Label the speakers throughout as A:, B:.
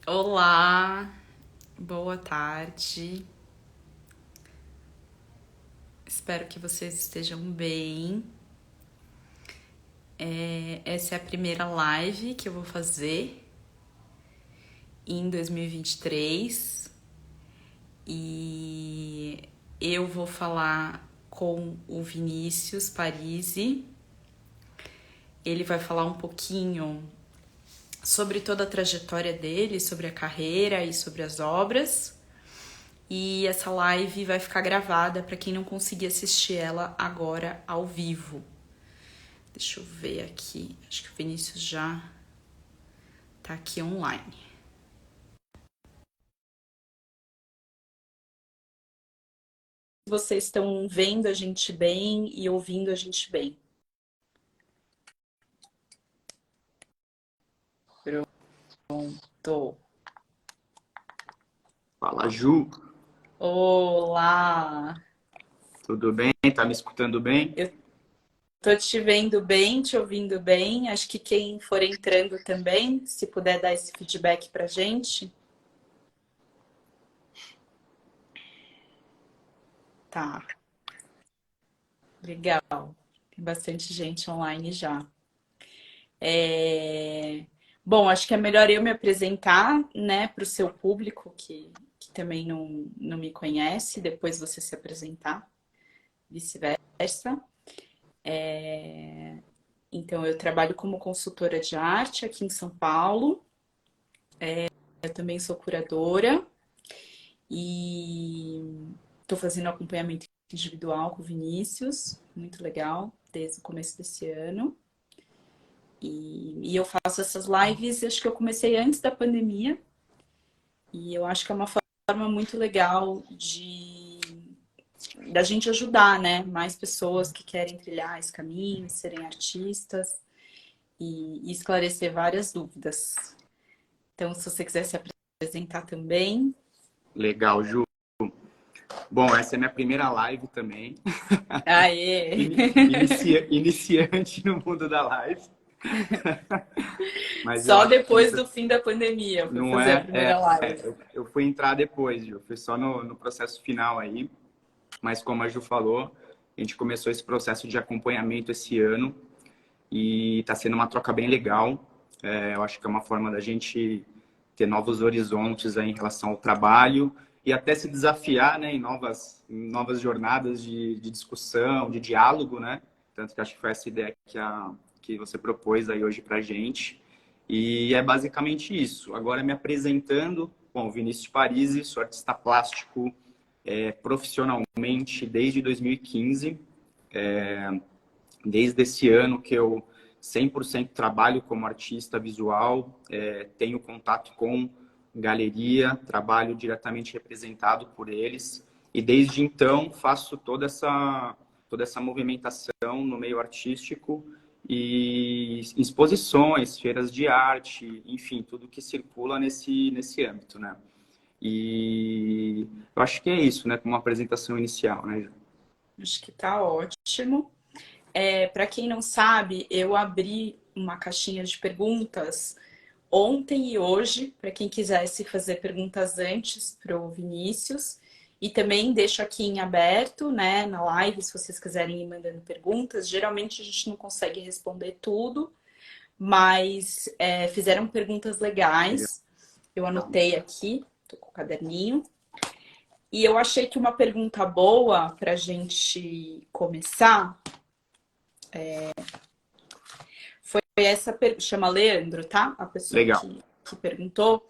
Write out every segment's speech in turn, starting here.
A: Olá, boa tarde. Espero que vocês estejam bem. Essa é a primeira live que eu vou fazer em 2023 e eu vou falar com o Vinícius Parisi. Ele vai falar um pouquinho sobre toda a trajetória dele, sobre a carreira e sobre as obras. E essa live vai ficar gravada para quem não conseguir assistir ela agora ao vivo. Deixa eu ver aqui. Acho que o Vinícius já tá aqui online. Vocês estão vendo a gente bem e ouvindo a gente bem? Pronto.
B: Fala, Ju.
A: Olá!
B: Tudo bem? Tá me escutando bem?
A: Eu tô te vendo bem, te ouvindo bem. Acho que quem for entrando também, se puder dar esse feedback pra gente. Tá, legal. Tem bastante gente online já. Bom, acho que é melhor eu me apresentar, né, para o seu público que também não me conhece, depois você se apresentar, vice-versa. Então, eu trabalho como consultora de arte aqui em São Paulo. Eu também sou curadora e estou fazendo acompanhamento individual com o Vinícius, muito legal, desde o começo desse ano. E eu faço essas lives, acho que eu comecei antes da pandemia, e eu acho que é uma forma muito legal de da gente ajudar, né? Mais pessoas que querem trilhar esse caminho, serem artistas e esclarecer várias dúvidas. Então, se você quiser se apresentar também.
B: Legal, Ju. Bom, essa é minha primeira live também.
A: Aê!
B: Iniciante no mundo da live. Mas eu
A: Só
B: acho que
A: depois do fim da pandemia foi
B: não
A: fazer a
B: é.
A: primeira live.
B: Eu fui entrar depois, Ju. Foi só no processo final aí. Mas como a Ju falou, a gente começou esse processo de acompanhamento esse ano e está sendo uma troca bem legal. Eu acho que é uma forma da gente ter novos horizontes aí em relação ao trabalho e até se desafiar, né, em novas jornadas de discussão, de diálogo, né? Tanto que acho que foi essa ideia que você propôs aí hoje para a gente. E é basicamente isso. Agora me apresentando, bom, Vinícius Parisi, sou artista plástico profissionalmente desde 2015. Desde esse ano que eu 100% trabalho como artista visual, tenho contato com galeria, trabalho diretamente representado por eles e desde então faço toda essa movimentação no meio artístico e exposições, feiras de arte, enfim, tudo que circula nesse âmbito, né? E eu acho que é isso, né? Como uma apresentação inicial, né?
A: Acho que tá ótimo. Para quem não sabe, eu abri uma caixinha de perguntas ontem e hoje, para quem quisesse fazer perguntas antes para o Vinícius. E também deixo aqui em aberto, né, na live, se vocês quiserem ir mandando perguntas. Geralmente a gente não consegue responder tudo, mas fizeram perguntas
B: Legal.
A: legais. Eu anotei aqui, tô com o caderninho. E eu achei que uma pergunta boa para a gente começar foi essa, chama Leandro, tá? A pessoa
B: Legal.
A: que perguntou.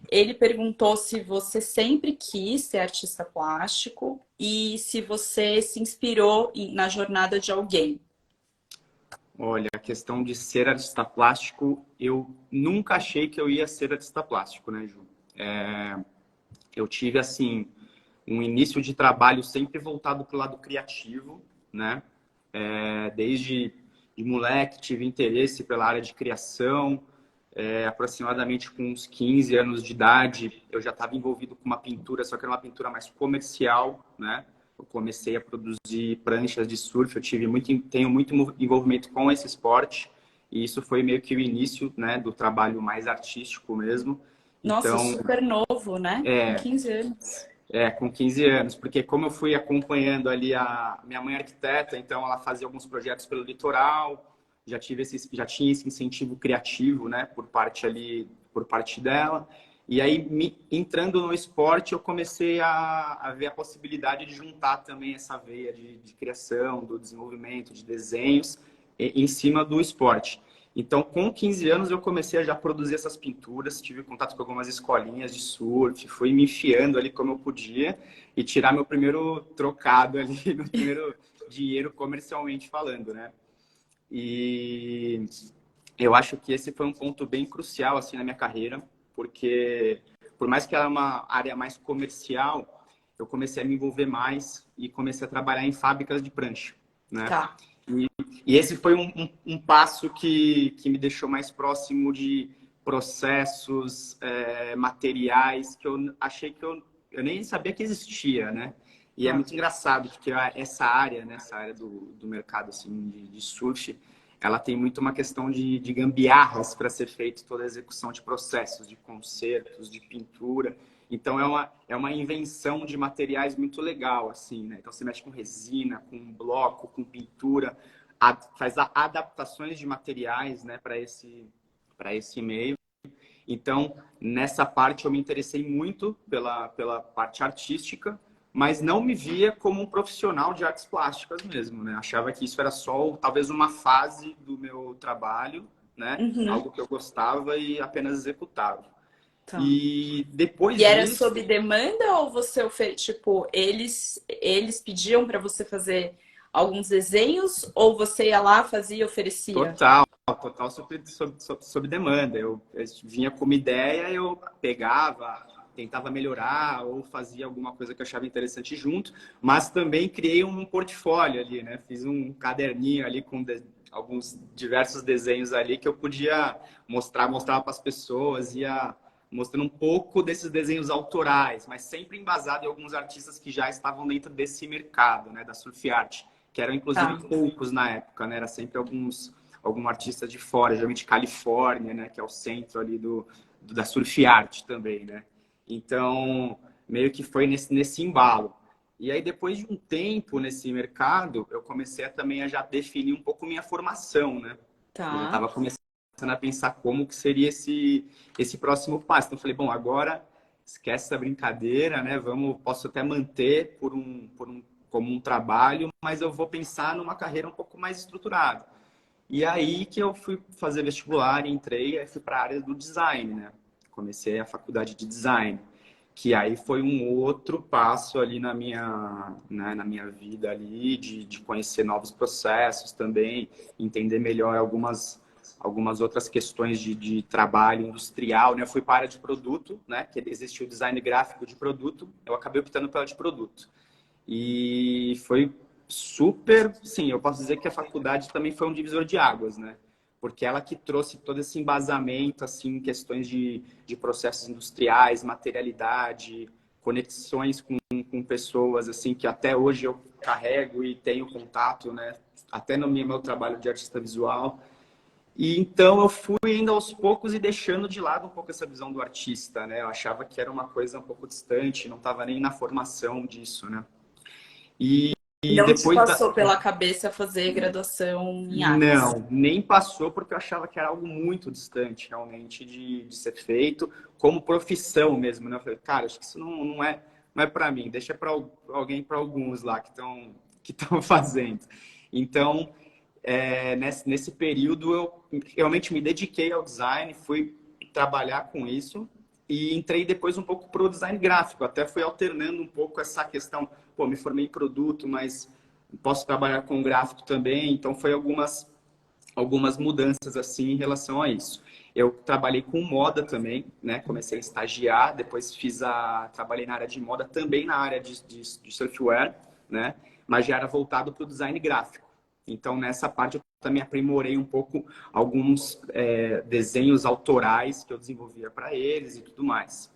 A: Ele perguntou se você sempre quis ser artista plástico e se você se inspirou na jornada de alguém.
B: Olha, a questão de ser artista plástico, eu nunca achei que eu ia ser artista plástico, né, Ju? Eu tive, assim, um início de trabalho sempre voltado para o lado criativo, né? Desde de moleque tive interesse pela área de criação, aproximadamente com uns 15 anos de idade, eu já estava envolvido com uma pintura, só que era uma pintura mais comercial, né? Eu comecei a produzir pranchas de surf, tenho muito envolvimento com esse esporte, e isso foi meio que o início, né, do trabalho mais artístico mesmo.
A: Nossa,
B: Então,
A: super novo, né? Com
B: é,
A: 15 anos.
B: com 15 anos, porque como eu fui acompanhando ali a minha mãe é arquiteta, então ela fazia alguns projetos pelo litoral, já tinha esse incentivo criativo, né, por parte dela. E aí, entrando no esporte, eu comecei a ver a possibilidade de juntar também essa veia de criação, do desenvolvimento, de desenhos, em cima do esporte. Então, com 15 anos, eu comecei a já produzir essas pinturas, tive contato com algumas escolinhas de surf, fui me enfiando ali como eu podia e tirar meu primeiro trocado ali, meu primeiro dinheiro comercialmente falando, né? E eu acho que esse foi um ponto bem crucial assim na minha carreira, porque por mais que ela é uma área mais comercial, eu comecei a me envolver mais e comecei a trabalhar em fábricas de prancha, né?
A: Tá.
B: E esse foi um passo que me deixou mais próximo de processos, materiais que eu achei que eu nem sabia que existia, né? E é
A: Tá.
B: muito engraçado, porque essa área, né, essa área do mercado assim, de surf, ela tem muito uma questão de gambiarras para ser feito toda a execução de processos, de concertos, de pintura. Então, é uma invenção de materiais muito legal, assim, né? Então, você mexe com resina, com bloco, com pintura, faz adaptações de materiais, né, para esse meio. Então, nessa parte, eu me interessei muito pela parte artística, mas não me via como um profissional de artes plásticas mesmo, né? Achava que isso era só, talvez, uma fase do meu trabalho, né?
A: Uhum.
B: Algo que eu gostava e apenas executava.
A: Tá.
B: E
A: E
B: depois
A: era
B: disso,
A: sob demanda ou você tipo, eles pediam para você fazer alguns desenhos ou você ia lá, fazia e oferecia?
B: total sob demanda. Eu vinha com uma ideia, eu pegava, tentava melhorar ou fazia alguma coisa que eu achava interessante junto, mas também criei um portfólio ali, né? Fiz um caderninho ali com alguns diversos desenhos ali que eu podia mostrar para as pessoas, ia mostrando um pouco desses desenhos autorais, mas sempre embasado em alguns artistas que já estavam dentro desse mercado, né, da surf art, que eram inclusive
A: Tá.
B: poucos na época, né? Era sempre algum artista de fora, geralmente Califórnia, né, que é o centro ali da surf art também, né? Então, meio que foi nesse embalo. E aí, depois de um tempo nesse mercado, eu comecei também a já definir um pouco minha formação, né? Eu já
A: Tá.
B: estava começando a pensar como que seria esse próximo passo. Então, eu falei, bom, agora esquece essa brincadeira, né? Posso até manter como um trabalho, mas eu vou pensar numa carreira um pouco mais estruturada. E aí que eu fui fazer vestibular e entrei, aí fui para a área do design, né? Comecei a faculdade de design, que aí foi um outro passo ali na minha vida ali, de conhecer novos processos também, entender melhor algumas outras questões de trabalho industrial, né? Eu fui para a área de produto, né? Que existe o design gráfico de produto, eu acabei optando pela de produto. E foi super, sim, eu posso dizer que a faculdade também foi um divisor de águas, né? Porque ela que trouxe todo esse embasamento, assim, questões de processos industriais, materialidade, conexões com pessoas, assim, que até hoje eu carrego e tenho contato, né? Até no meu trabalho de artista visual. E então eu fui indo aos poucos e deixando de lado um pouco essa visão do artista, né? Eu achava que era uma coisa um pouco distante, não estava nem na formação disso, né? E, e
A: Não te
B: depois da...
A: passou pela cabeça fazer graduação em artes?
B: Não, nem passou porque eu achava que era algo muito distante realmente de ser feito como profissão mesmo, né? Eu falei, cara, acho que isso não é para mim, deixa para alguém, para alguns lá que estão fazendo. Então, nesse período eu realmente me dediquei ao design, fui trabalhar com isso e entrei depois um pouco para o design gráfico. Até fui alternando um pouco essa questão. Pô, me formei em produto, mas posso trabalhar com gráfico também. Então, foi algumas mudanças assim em relação a isso. Eu trabalhei com moda também, né? Comecei a estagiar, depois trabalhei na área de moda, também na área de surfwear, né? Mas já era voltado para o design gráfico. Então, nessa parte, eu também aprimorei um pouco alguns desenhos autorais que eu desenvolvia para eles e tudo mais.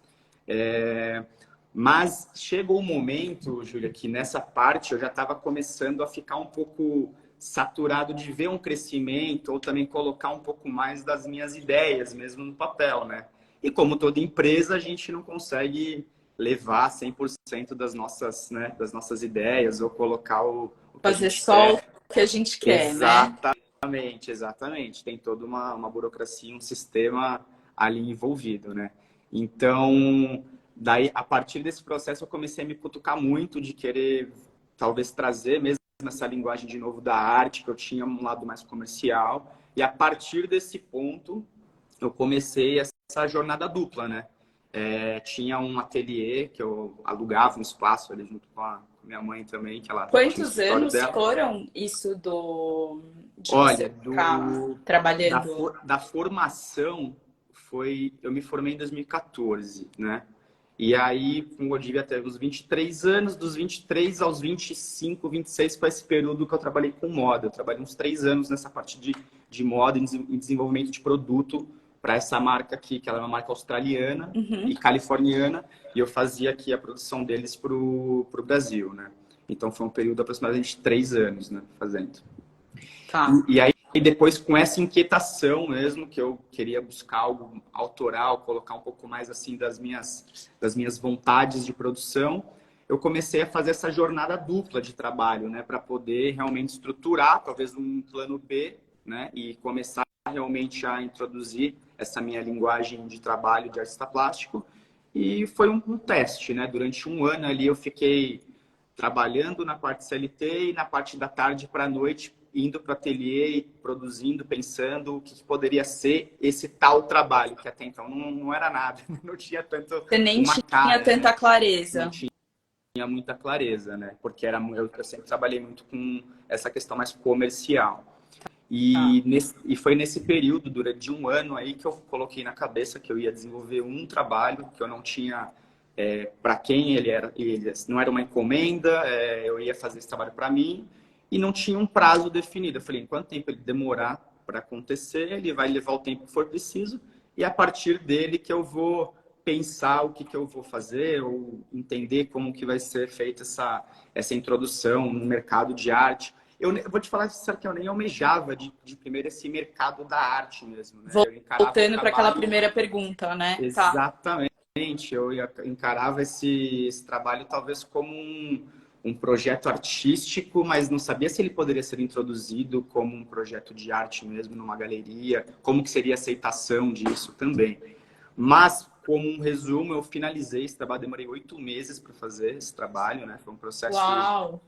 B: Mas chegou um momento, Júlia, que nessa parte eu já estava começando a ficar um pouco saturado de ver um crescimento ou também colocar um pouco mais das minhas ideias mesmo no papel, né? E como toda empresa, a gente não consegue levar 100% das nossas ideias ou colocar o que a
A: Fazer
B: gente
A: só o
B: quer.
A: que a gente quer, né?
B: Exatamente, exatamente. Tem toda uma burocracia, um sistema ali envolvido, né? Então, daí, a partir desse processo, eu comecei a me cutucar muito de querer, talvez, trazer mesmo essa linguagem de novo da arte, que eu tinha um lado mais comercial. E a partir desse ponto, eu comecei essa jornada dupla, né? Tinha um ateliê que eu alugava um espaço ali junto com a minha mãe também, que ela tinha o
A: Quantos
B: escritório
A: anos
B: dela.
A: foram isso de
B: Olha,
A: você ficar trabalhando?
B: da formação eu me formei em 2014, né? E aí, como eu devia ter uns 23 anos, dos 23 aos 25, 26 foi esse período que eu trabalhei com moda. Eu trabalhei uns 3 anos nessa parte de moda, em desenvolvimento de produto para essa marca aqui, que ela é uma marca australiana
A: Uhum.
B: e californiana, e eu fazia aqui a produção deles para o Brasil, né? Então foi um período aproximadamente de 3 anos, né, fazendo.
A: Tá.
B: E aí, depois, com essa inquietação mesmo, que eu queria buscar algo autoral, colocar um pouco mais assim das minhas vontades de produção, eu comecei a fazer essa jornada dupla de trabalho, né, para poder realmente estruturar, talvez um plano B, né, e começar realmente a introduzir essa minha linguagem de trabalho de artista plástico. E foi um teste, né? Durante um ano ali eu fiquei trabalhando na parte CLT e na parte da tarde para a noite, indo para o ateliê e produzindo, pensando o que poderia ser esse tal trabalho, que até então não era nada, não tinha tanto
A: Você nem
B: uma
A: tinha
B: cara,
A: tanta
B: né? Não
A: clareza.
B: tinha muita clareza, né? Porque eu sempre trabalhei muito com essa questão mais comercial.
A: Tá.
B: E foi nesse período, durante um ano aí, que eu coloquei na cabeça que eu ia desenvolver um trabalho que eu não tinha para quem ele era. Ele não era uma encomenda, eu ia fazer esse trabalho para mim e não tinha um prazo definido. Eu falei, em quanto tempo ele demorar para acontecer, ele vai levar o tempo que for preciso e a partir dele que eu vou pensar o que eu vou fazer ou entender como que vai ser feita essa introdução no mercado de arte. Eu vou te falar sincero que eu nem almejava de primeiro esse mercado da arte mesmo, né? Eu encarava o
A: Voltando para aquela
B: trabalho
A: primeira pergunta, né? Tá.
B: exatamente. Encarava esse trabalho talvez como um projeto artístico, mas não sabia se ele poderia ser introduzido como um projeto de arte mesmo numa galeria, como que seria a aceitação disso também. Mas, como um resumo, eu finalizei esse trabalho, demorei 8 meses para fazer esse trabalho, né? Foi um processo
A: Uau!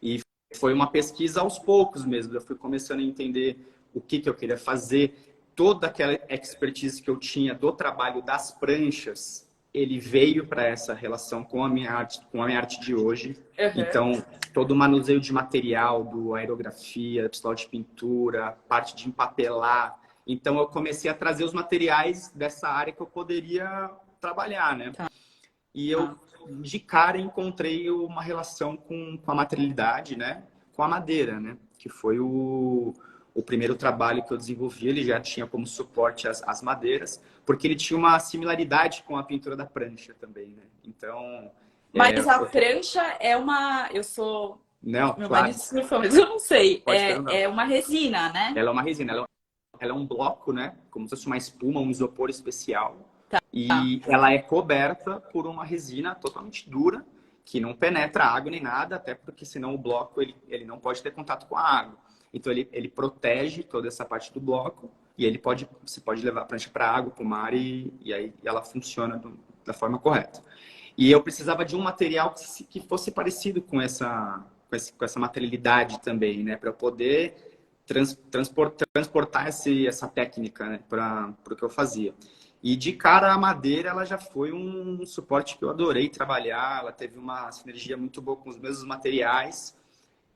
B: e foi uma pesquisa aos poucos mesmo. Eu fui começando a entender o que eu queria fazer. Toda aquela expertise que eu tinha do trabalho das pranchas, ele veio para essa relação com a minha arte de hoje.
A: Uhum.
B: Então, todo o manuseio de material, do aerografia, pistola de pintura, parte de empapelar. Então, eu comecei a trazer os materiais dessa área que eu poderia trabalhar, né? E eu,
A: Tá.
B: de cara, encontrei uma relação com a materialidade, né? Com a madeira, né? Que foi o primeiro trabalho que eu desenvolvi. Ele já tinha como suporte as madeiras, porque ele tinha uma similaridade com a pintura da prancha também, né? Então,
A: Mas a prancha é uma. Eu sou.
B: não,
A: Meu
B: claro,
A: marido surfou, mas eu não sei.
B: pode perguntar.
A: É uma resina, né?
B: Ela é uma resina, ela é um bloco, né? Como se fosse uma espuma, um isopor especial.
A: Tá.
B: E ela é coberta por uma resina totalmente dura, que não penetra água nem nada, até porque senão o bloco ele não pode ter contato com a água. Então ele protege toda essa parte do bloco e você pode levar a prancha para a água, para o mar e aí ela funciona da forma correta. E eu precisava de um material que fosse parecido com essa materialidade também, né, para eu poder transportar essa técnica, né, para o que eu fazia. E de cara a madeira, ela já foi um suporte que eu adorei trabalhar, ela teve uma sinergia muito boa com os mesmos materiais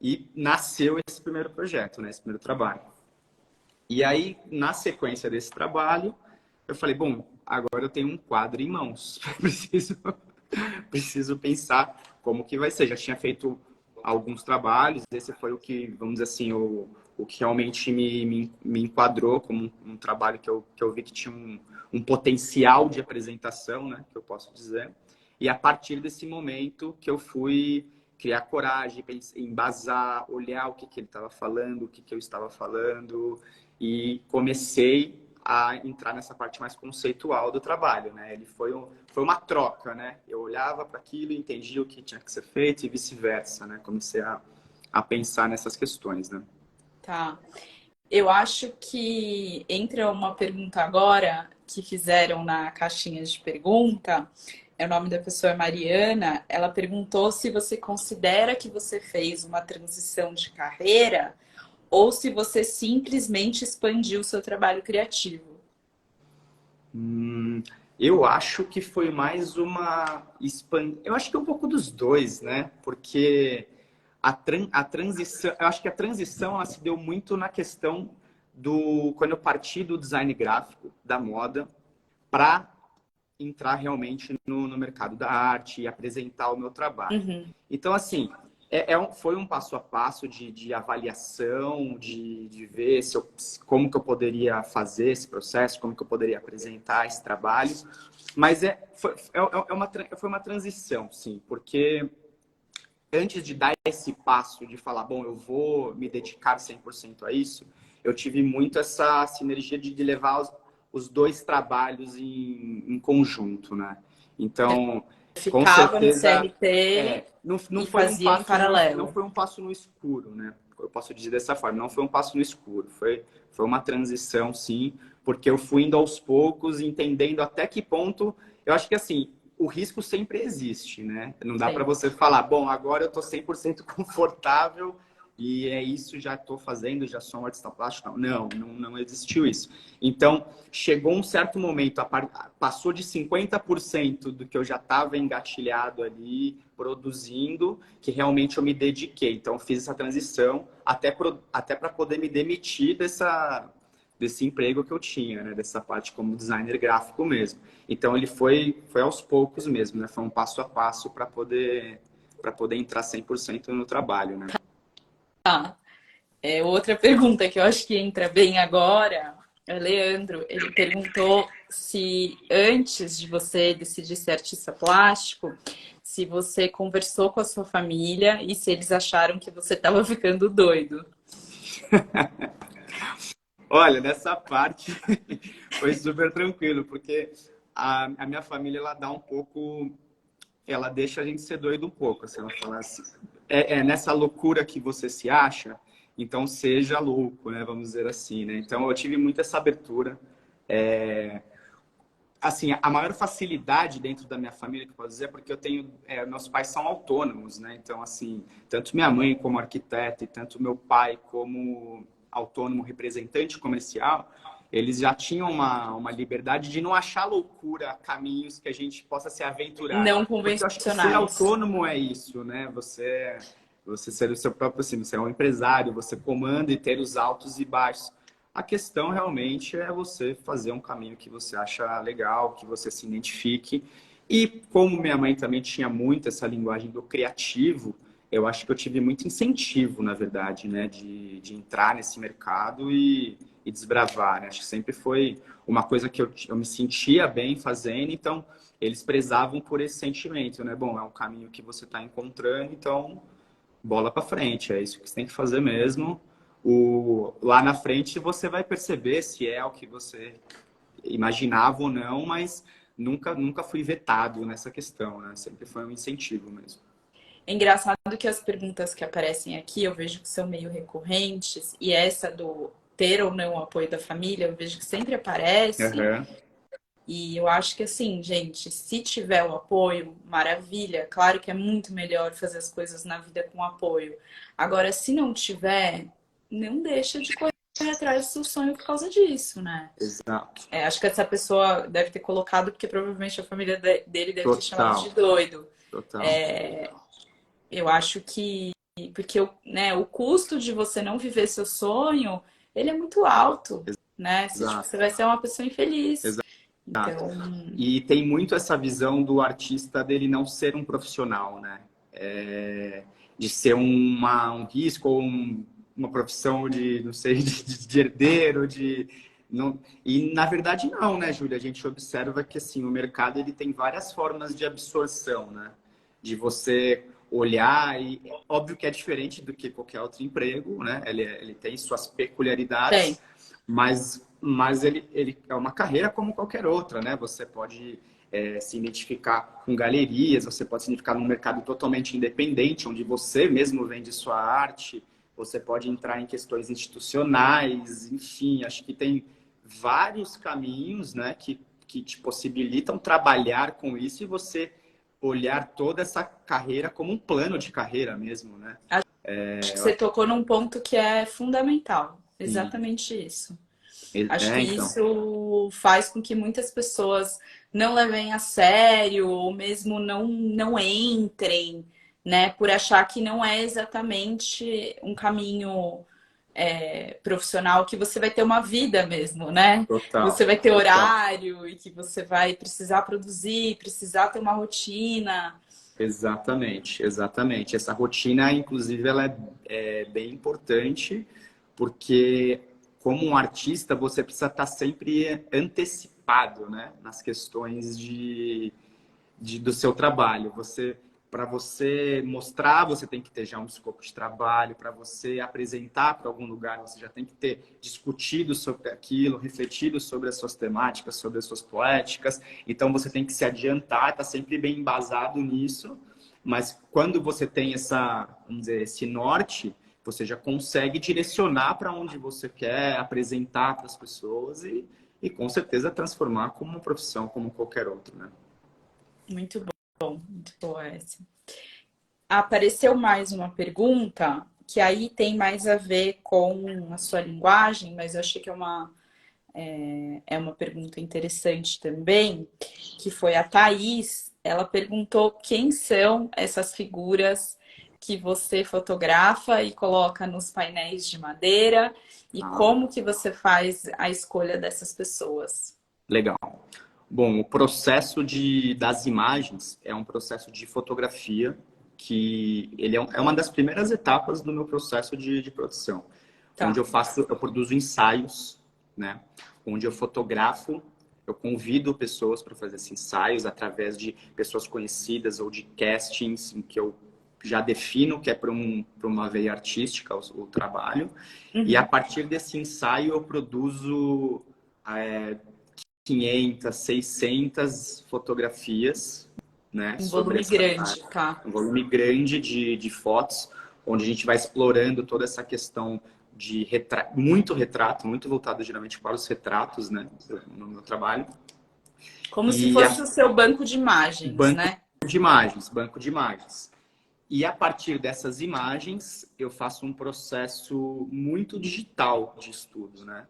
B: e nasceu esse primeiro projeto, né, esse primeiro trabalho. E aí, na sequência desse trabalho, eu falei, bom, agora eu tenho um quadro em mãos, preciso pensar como que vai ser. Já tinha feito alguns trabalhos, esse foi o que, vamos dizer assim, o que realmente me enquadrou como um trabalho que eu vi que tinha um potencial de apresentação, né, que eu posso dizer. E a partir desse momento que eu fui criar coragem, embasar, olhar o que ele estava falando, o que eu estava falando, e comecei a entrar nessa parte mais conceitual do trabalho, né? Ele foi uma troca, né? Eu olhava para aquilo, entendia o que tinha que ser feito e vice-versa, né? Comecei a pensar nessas questões, né?
A: Tá. Eu acho que entra uma pergunta agora que fizeram na caixinha de pergunta. O nome da pessoa é Mariana. Ela perguntou se você considera que você fez uma transição de carreira ou se você simplesmente expandiu o seu trabalho criativo.
B: Eu acho que foi mais eu acho que é um pouco dos dois, né? Porque a transição, eu acho que a transição ela se deu muito na questão quando eu parti do design gráfico, da moda, para entrar realmente no mercado da arte e apresentar o meu trabalho.
A: Uhum.
B: Então, assim, foi um passo a passo de avaliação, de ver como que eu poderia fazer esse processo, como que eu poderia apresentar esse trabalho. Mas foi uma transição, sim, porque antes de dar esse passo de falar, bom, eu vou me dedicar 100% a isso, eu tive muito essa sinergia de levar os dois trabalhos em conjunto, né? Então, com
A: Ficava no
B: certeza,
A: CLT
B: não
A: e
B: foi um
A: fazia em
B: passo não
A: paralelo.
B: foi um passo no escuro, né? Eu posso dizer dessa forma, não foi um passo no escuro, foi uma transição, sim, porque eu fui indo aos poucos, entendendo até que ponto, eu acho que assim, o risco sempre existe, né? Não dá para
A: Sempre.
B: você falar, bom, agora eu estou 100% confortável e é isso, já estou fazendo, já sou um artista plástico. Não existiu isso. Então, chegou um certo momento, passou de 50% do que eu já estava engatilhado ali, produzindo, que realmente eu me dediquei. Então, fiz essa transição até para poder me demitir desse emprego que eu tinha, né? Dessa parte como designer gráfico mesmo. Então, ele foi aos poucos mesmo, né? Foi um passo a passo para poder entrar 100% no trabalho, né?
A: Tá. Outra pergunta que eu acho que entra bem agora, é Leandro, ele perguntou se antes de você decidir ser artista plástico, se você conversou com a sua família e se eles acharam que você estava ficando doido.
B: Olha, nessa parte foi super tranquilo, porque a minha família, ela dá um pouco, ela deixa a gente ser doido um pouco, assim, ela fala assim, nessa loucura que você se acha, então seja louco, né, vamos dizer assim, né? Então eu tive muito essa abertura, assim, a maior facilidade dentro da minha família, que eu posso dizer, é porque meus pais são autônomos, né? Então, assim, tanto minha mãe como arquiteta e tanto meu pai como autônomo representante comercial, eles já tinham uma liberdade de não achar loucura caminhos que a gente possa se aventurar.
A: Não
B: Porque eu acho que ser
A: convencionais.
B: autônomo é isso, né? Você ser o seu próprio, assim, você é um empresário, você comanda e ter os altos e baixos. A questão realmente é você fazer um caminho que você acha legal, que você se identifique. E como minha mãe também tinha muito essa linguagem do criativo, eu acho que eu tive muito incentivo, na verdade, né, de entrar nesse mercado e desbravar, né? Acho que sempre foi uma coisa que eu me sentia bem fazendo, então eles prezavam por esse sentimento, né? Bom, é um caminho que você está encontrando, então bola para frente, é isso que você tem que fazer mesmo. Lá na frente você vai perceber se é o que você imaginava ou não, mas nunca fui vetado nessa questão, né? Sempre foi um incentivo mesmo.
A: É engraçado que as perguntas que aparecem aqui eu vejo que são meio recorrentes, e essa do ter ou não o apoio da família, eu vejo que sempre aparece.
B: Uhum.
A: E eu acho que assim, gente, se tiver o apoio, maravilha. Claro que é muito melhor fazer as coisas na vida com apoio. Agora, se não tiver, não deixa de correr atrás do seu sonho por causa disso, né?
B: Exato.
A: Acho que essa pessoa deve ter colocado porque provavelmente a família dele deve ter chamado de
B: Total,
A: doido.
B: total.
A: Eu acho que porque né, o custo de você não viver seu sonho, ele é muito alto, né? Tipo, você
B: Exato,
A: vai ser uma pessoa infeliz.
B: exato.
A: Então,
B: E tem muito essa visão do artista dele não ser um profissional, né? De ser um risco ou uma profissão de, não sei, de herdeiro, não, e na verdade não, né, Júlia? A gente observa que assim, o mercado ele tem várias formas de absorção, né? De você olhar e óbvio que é diferente do que qualquer outro emprego, né? Ele tem suas
A: tem.
B: peculiaridades, mas mas ele é uma carreira como qualquer outra, né? Você pode se identificar com galerias, você pode se identificar num mercado totalmente independente, onde você mesmo vende sua arte, você pode entrar em questões institucionais, enfim, acho que tem vários caminhos, né, que te possibilitam trabalhar com isso e você olhar toda essa carreira como um plano de carreira mesmo, né?
A: Acho que você tocou num ponto que é fundamental,
B: Sim.
A: exatamente isso. Acho que
B: Então,
A: isso faz com que muitas pessoas não levem a sério, ou mesmo não entrem, né? Por achar que não é exatamente um caminho profissional, que você vai ter uma vida mesmo, né? Você
B: total,
A: vai ter
B: total.
A: horário e que você vai precisar produzir, precisar ter uma rotina.
B: Exatamente, exatamente. Essa rotina, inclusive, ela é bem importante, porque como um artista, você precisa estar sempre antecipado, né, nas questões do seu trabalho. Para você mostrar, você tem que ter já um escopo de trabalho. Para você apresentar para algum lugar, você já tem que ter discutido sobre aquilo, refletido sobre as suas temáticas, sobre as suas poéticas. Então, você tem que se adiantar, está sempre bem embasado nisso. Mas quando você tem vamos dizer, esse norte, você já consegue direcionar para onde você quer, apresentar para as pessoas e com certeza transformar como uma profissão, como qualquer outra, né?
A: Muito bom, muito boa essa. Apareceu mais uma pergunta que aí tem mais a ver com a sua linguagem, mas eu achei que é uma pergunta interessante também, que foi a Thaís. Ela perguntou quem são essas figuras que você fotografa e coloca nos painéis de madeira e
B: Ah,
A: como que você faz a escolha dessas pessoas.
B: legal. Bom, o processo das imagens é um processo de fotografia que ele é uma das primeiras etapas do meu processo de produção, onde
A: Tá.
B: eu produzo ensaios, né? Onde eu fotografo, eu convido pessoas para fazer esses ensaios através de pessoas conhecidas ou de castings em que eu já defino que é para uma veia artística o trabalho. E a
A: Uhum.
B: partir desse ensaio eu produzo 500, 600 fotografias, né,
A: Um
B: sobre
A: volume grande, tá?
B: um volume grande de fotos, onde a gente vai explorando toda essa questão de muito retrato, muito voltado geralmente para os retratos, né, no meu trabalho.
A: Como se
B: E
A: fosse o seu banco de imagens,
B: banco
A: né?
B: de imagens, banco de imagens. E a partir dessas imagens, eu faço um processo muito digital de estudo, né?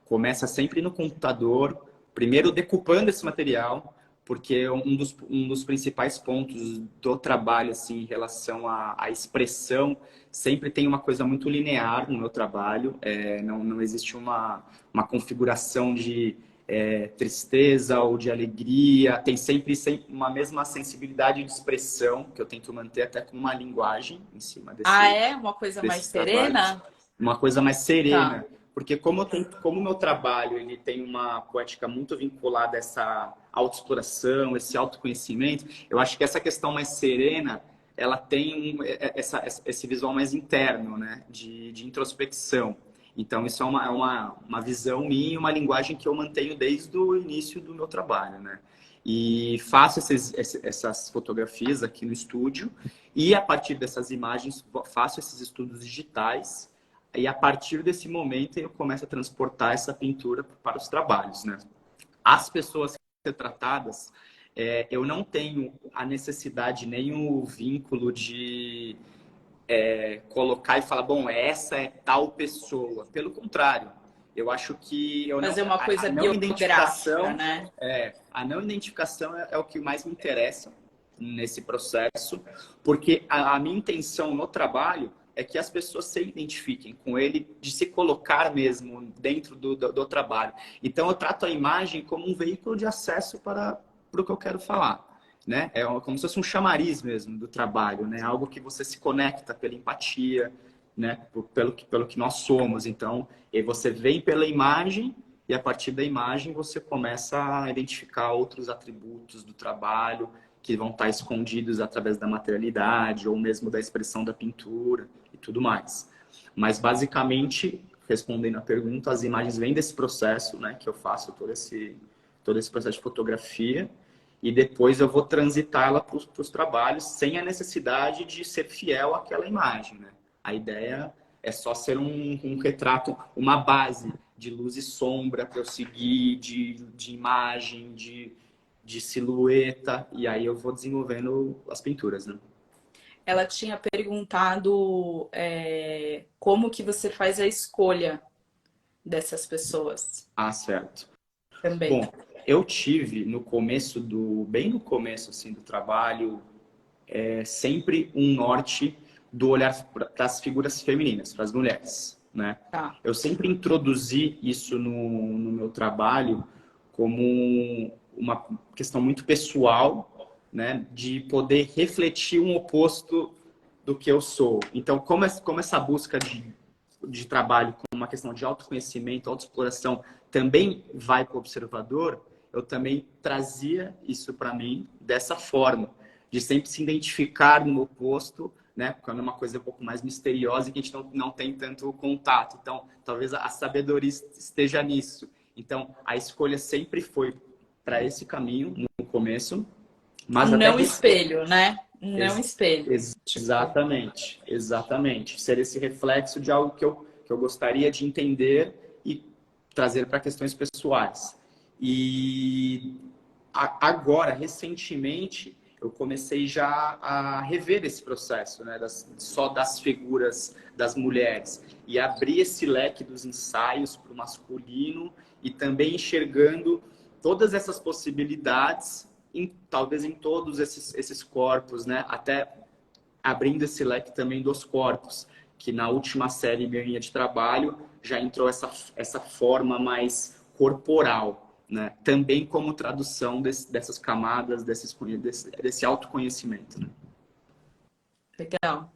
B: Começa sempre no computador, primeiro decupando esse material, porque um dos principais pontos do trabalho, assim, em relação à expressão, sempre tem uma coisa muito linear no meu trabalho, não existe uma configuração de tristeza ou de alegria, tem sempre uma mesma sensibilidade de expressão que eu tento manter até com uma linguagem em cima
A: Ah, é? Uma coisa mais
B: desses trabalhos,
A: serena?
B: uma coisa mais
A: Tá.
B: serena, porque como o meu trabalho ele tem uma poética muito vinculada a essa autoexploração, esse autoconhecimento, eu acho que essa questão mais serena ela tem esse visual mais interno, né, de introspecção. Então, isso uma visão minha, uma linguagem que eu mantenho desde o início do meu trabalho, né? E faço essas fotografias aqui no estúdio e, a partir dessas imagens, faço esses estudos digitais e, a partir desse momento, eu começo a transportar essa pintura para os trabalhos, né? As pessoas retratadas, eu não tenho a necessidade nem o vínculo de colocar e falar, bom, essa é tal pessoa. Pelo contrário, eu acho que
A: Fazer uma coisa biográfica, né?
B: a não identificação é o que mais me interessa nesse processo, porque a minha intenção no trabalho é que as pessoas se identifiquem com ele, de se colocar mesmo dentro do trabalho. Então, eu trato a imagem como um veículo de acesso para o que eu quero falar, né? Como se fosse um chamariz mesmo do trabalho, né? Algo que você se conecta pela empatia, né? Pelo que nós somos. Então, e você vem pela imagem e a partir da imagem você começa a identificar outros atributos do trabalho que vão estar escondidos através da materialidade ou mesmo da expressão da pintura e tudo mais. Mas basicamente respondendo a pergunta, as imagens vêm desse processo, né, que eu faço todo esse processo de fotografia, e depois eu vou transitar ela para os trabalhos sem a necessidade de ser fiel àquela imagem, né? A ideia é só ser um retrato, uma base de luz e sombra para eu seguir, de imagem, de silhueta, e aí eu vou desenvolvendo as pinturas, né?
A: Ela tinha perguntado como que você faz a escolha dessas pessoas
B: Ah, certo.
A: também.
B: Bom, eu tive bem no começo assim do trabalho, sempre um norte do olhar para as figuras femininas, para as mulheres, né?
A: Tá.
B: Eu sempre introduzi isso no meu trabalho como uma questão muito pessoal, né? De poder refletir um oposto do que eu sou. Então, como essa busca de trabalho como uma questão de autoconhecimento, autoexploração, também vai para o observador, eu também trazia isso para mim dessa forma, de sempre se identificar no oposto, né? Quando é uma coisa um pouco mais misteriosa e que a gente não tem tanto contato. Então, talvez a sabedoria esteja nisso. Então, a escolha sempre foi para esse caminho no começo,
A: Um
B: mas até
A: não espelho, né? Um não
B: Ex-
A: espelho. Tipo,
B: exatamente, exatamente. Ser esse reflexo de algo que eu gostaria de entender e trazer para questões pessoais. E agora, recentemente, eu comecei já a rever esse processo, né, só das figuras das mulheres e abrir esse leque dos ensaios para o masculino e também enxergando todas essas possibilidades, talvez em todos esses corpos, né, até abrindo esse leque também dos corpos, que na última série minha de trabalho já entrou essa forma mais corporal, né? Também como tradução dessas camadas, desse autoconhecimento. Né?
A: legal,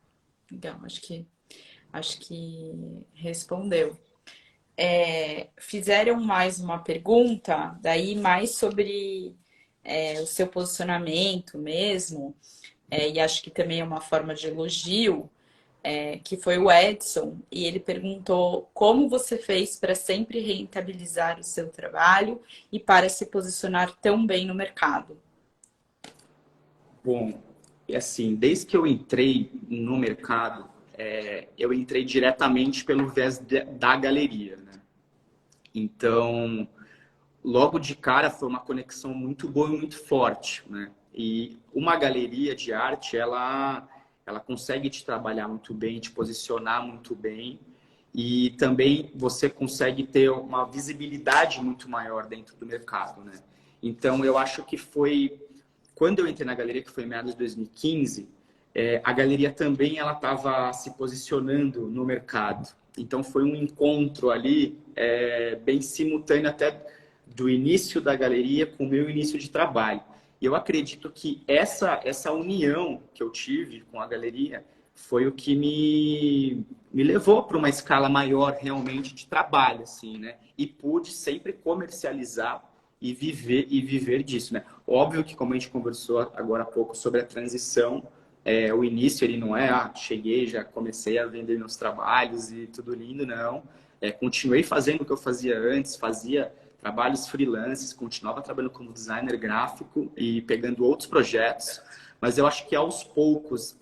A: legal. Acho que respondeu. Fizeram mais uma pergunta, daí mais sobre o seu posicionamento mesmo, e acho que também é uma forma de elogio, que foi o Edson, e ele perguntou como você fez para sempre rentabilizar o seu trabalho e para se posicionar tão bem no mercado.
B: Bom, e assim, desde que eu entrei no mercado, eu entrei diretamente pelo viés da galeria, né? Então, logo de cara foi uma conexão muito boa e muito forte, né? E uma galeria de arte, ela consegue te trabalhar muito bem, te posicionar muito bem e também você consegue ter uma visibilidade muito maior dentro do mercado, né? Então, eu acho que foi quando eu entrei na galeria, que foi em meados de 2015, a galeria também ela estava se posicionando no mercado. Então foi um encontro ali bem simultâneo até do início da galeria com o meu início de trabalho. E eu acredito que essa união que eu tive com a galeria foi o que me levou para uma escala maior realmente de trabalho, assim, né? E pude sempre comercializar e viver disso, né? Óbvio que, como a gente conversou agora há pouco sobre a transição, o início ele não é, cheguei, já comecei a vender meus trabalhos e tudo lindo, não. Continuei fazendo o que eu fazia antes, fazia trabalhos freelances, continuava trabalhando como designer gráfico e pegando outros projetos, mas eu acho que aos poucos,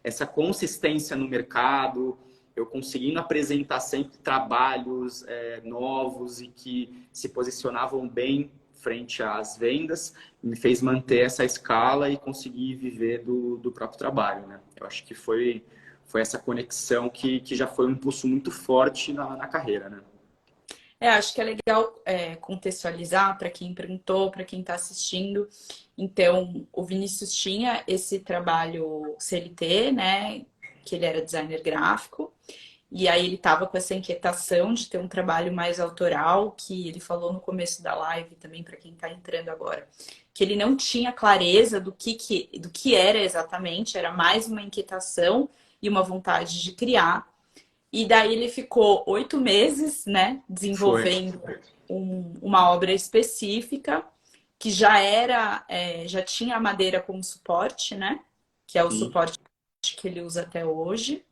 B: essa consistência no mercado, eu conseguindo apresentar sempre trabalhos novos e que se posicionavam bem frente às vendas, me fez manter essa escala e conseguir viver do próprio trabalho, né? Eu acho que foi essa conexão que já foi um impulso muito forte na carreira, né?
A: Acho que é legal contextualizar para quem perguntou, para quem está assistindo. Então, o Vinícius tinha esse trabalho CLT, né? Que ele era designer gráfico. E aí ele estava com essa inquietação de ter um trabalho mais autoral, que ele falou no começo da live também, para quem está entrando agora, que ele não tinha clareza do que era exatamente, era mais uma inquietação e uma vontade de criar. E daí ele ficou 8 meses, né,
B: Foi.
A: desenvolvendo uma obra específica que já tinha a madeira como suporte, né, que é o
B: Sim.
A: suporte que ele usa até hoje.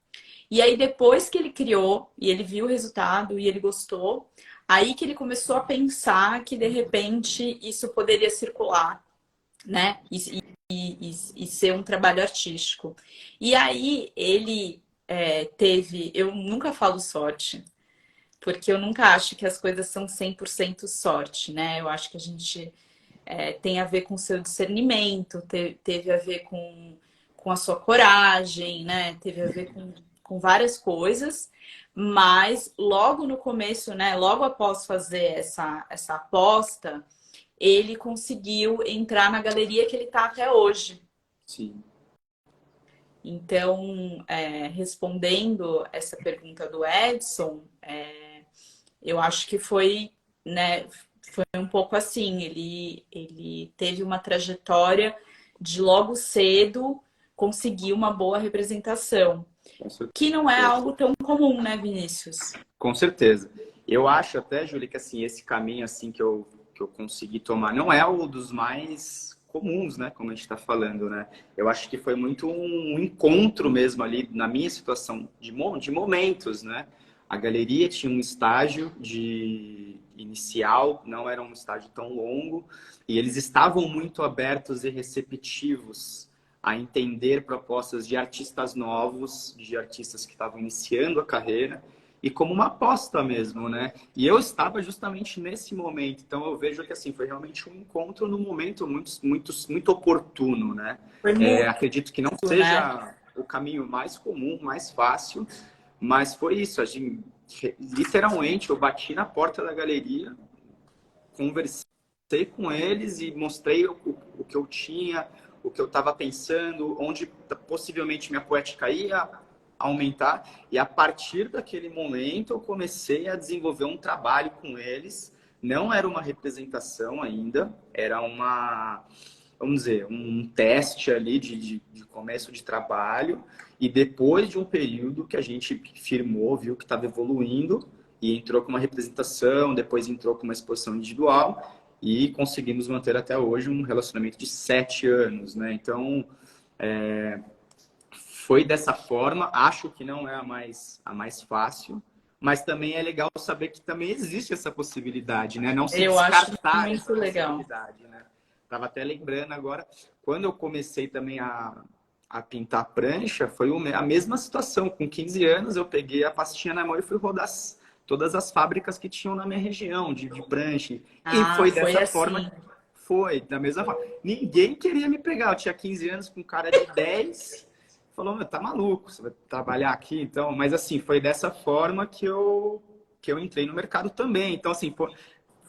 A: E aí, depois que ele criou, e ele viu o resultado, e ele gostou, aí que ele começou a pensar que, de repente, isso poderia circular, né? E ser um trabalho artístico. E aí, ele teve... Eu nunca falo sorte, porque eu nunca acho que as coisas são 100% sorte, né? Eu acho que a gente tem a ver com o seu discernimento, teve a ver com a sua coragem, né? Teve a ver com várias coisas, mas logo no começo, né? Logo após fazer essa aposta, ele conseguiu entrar na galeria que ele está até hoje.
B: Sim.
A: Então, respondendo essa pergunta do Edson, eu acho que foi, né, foi um pouco assim. Ele teve uma trajetória de logo cedo conseguir uma boa representação,
B: Com
A: que não é
B: certeza.
A: algo tão comum, né, Vinícius?
B: Com certeza. Eu acho até, Júlia, que assim, esse caminho assim que eu consegui tomar não é o dos mais comuns, né? Como a gente está falando, né? Eu acho que foi muito um encontro mesmo ali na minha situação de momentos, né? A galeria tinha um estágio de inicial, não era um estágio tão longo, e eles estavam muito abertos e receptivos a entender propostas de artistas novos, de artistas que estavam iniciando a carreira e como uma aposta mesmo, né? E eu estava justamente nesse momento, então eu vejo que assim foi realmente um encontro num momento muito oportuno, né?
A: Foi mútuo,
B: Acredito que não
A: né?
B: seja o caminho mais comum, mais fácil, mas foi isso. A gente, literalmente, eu bati na porta da galeria, conversei com eles e mostrei o que eu tinha, o que eu estava pensando, onde possivelmente minha poética ia aumentar. E a partir daquele momento eu comecei a desenvolver um trabalho com eles. Não era uma representação ainda, era uma, vamos dizer, um teste ali de começo de trabalho. E depois de um período que a gente firmou, viu que estava evoluindo, e entrou com uma representação, depois entrou com uma exposição individual, e conseguimos manter até hoje um relacionamento de 7 anos, né? Então, foi dessa forma. Acho que não é a mais fácil, mas também é legal saber que também existe essa possibilidade, né? Não se
A: Eu acho
B: descartar essa
A: muito legal.
B: possibilidade, né? Estava até lembrando agora, quando eu comecei também a pintar prancha, foi a mesma situação. Com 15 anos, eu peguei a pastinha na mão e fui rodar todas as fábricas que tinham na minha região de prancha. E
A: Ah,
B: foi
A: foi
B: dessa forma,
A: assim.
B: foi da mesma forma. Ninguém queria me pegar. Eu tinha 15 anos com cara de 10. Falou, meu, tá maluco, você vai trabalhar aqui, então. Mas assim, foi dessa forma que eu entrei no mercado também. Então, assim, pô,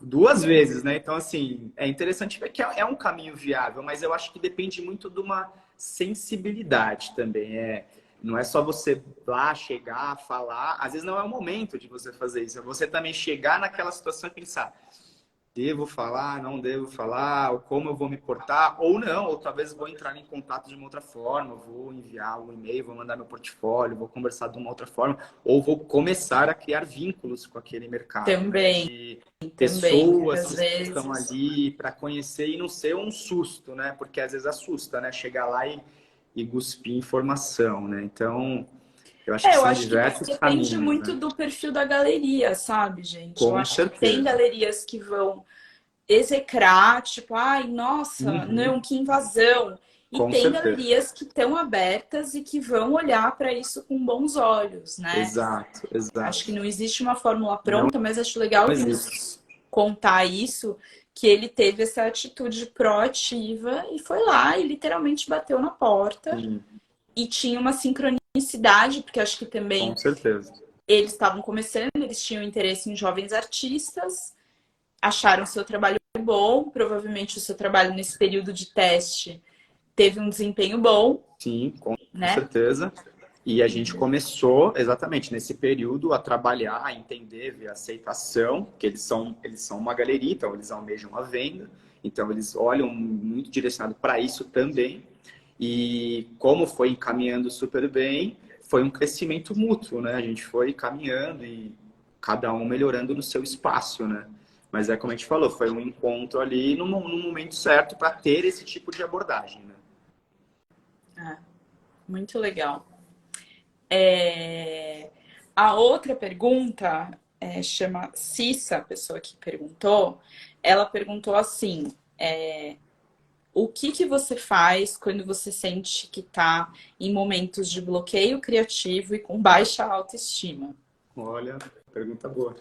B: 2 vezes, né? Então, assim, é interessante ver que é um caminho viável, mas eu acho que depende muito de uma sensibilidade também. Não é só você lá chegar, falar. Às vezes não é o momento de você fazer isso. É você também chegar naquela situação e pensar: devo falar, não devo falar, ou como eu vou me portar, ou não, ou talvez vou entrar em contato de uma outra forma, vou enviar um e-mail, vou mandar meu portfólio, vou conversar de uma outra forma, ou vou começar a criar vínculos com aquele mercado, né?
A: Também,
B: De
A: também.
B: pessoas
A: Muitas
B: que estão
A: vezes.
B: ali para conhecer e não ser um susto, né? Porque às vezes assusta, né? Chegar lá e cuspir informação, né? Então, eu acho que
A: Eu
B: são
A: acho que
B: diversos
A: depende
B: caminhos,
A: muito
B: né?
A: do perfil da galeria, sabe, gente? Eu
B: Com
A: acho que tem
B: certeza.
A: galerias que vão execrar, tipo, ai, nossa,
B: Uhum.
A: não, que invasão. E
B: Com
A: tem
B: certeza.
A: galerias que estão abertas e que vão olhar para isso com bons olhos, né?
B: Exato,
A: Acho que
B: exato.
A: não existe uma fórmula
B: Não
A: pronta, mas acho legal o
B: existe.
A: Vinícius contar isso, que ele teve essa atitude proativa e foi lá e literalmente bateu na porta
B: Sim,
A: e tinha uma sincronicidade, porque acho que
B: com
A: também
B: certeza.
A: eles estavam começando, eles tinham interesse em jovens artistas, acharam seu trabalho bom, provavelmente o seu trabalho nesse período de teste teve um desempenho bom,
B: Sim, com
A: né?
B: certeza. E a gente começou exatamente nesse período a trabalhar, a entender, ver a aceitação, que eles são uma galeria, então eles almejam a venda, então eles olham muito direcionado para isso também. E como foi encaminhando super bem, foi um crescimento mútuo, né? A gente foi caminhando e cada um melhorando no seu espaço, né? Mas é como a gente falou, foi um encontro ali no momento certo para ter esse tipo de abordagem, né?
A: Ah, muito legal. A outra pergunta chama Cissa, a pessoa que perguntou. Ela perguntou assim: o que que você faz quando você sente que está em momentos de bloqueio criativo e com baixa autoestima?
B: Olha, pergunta boa.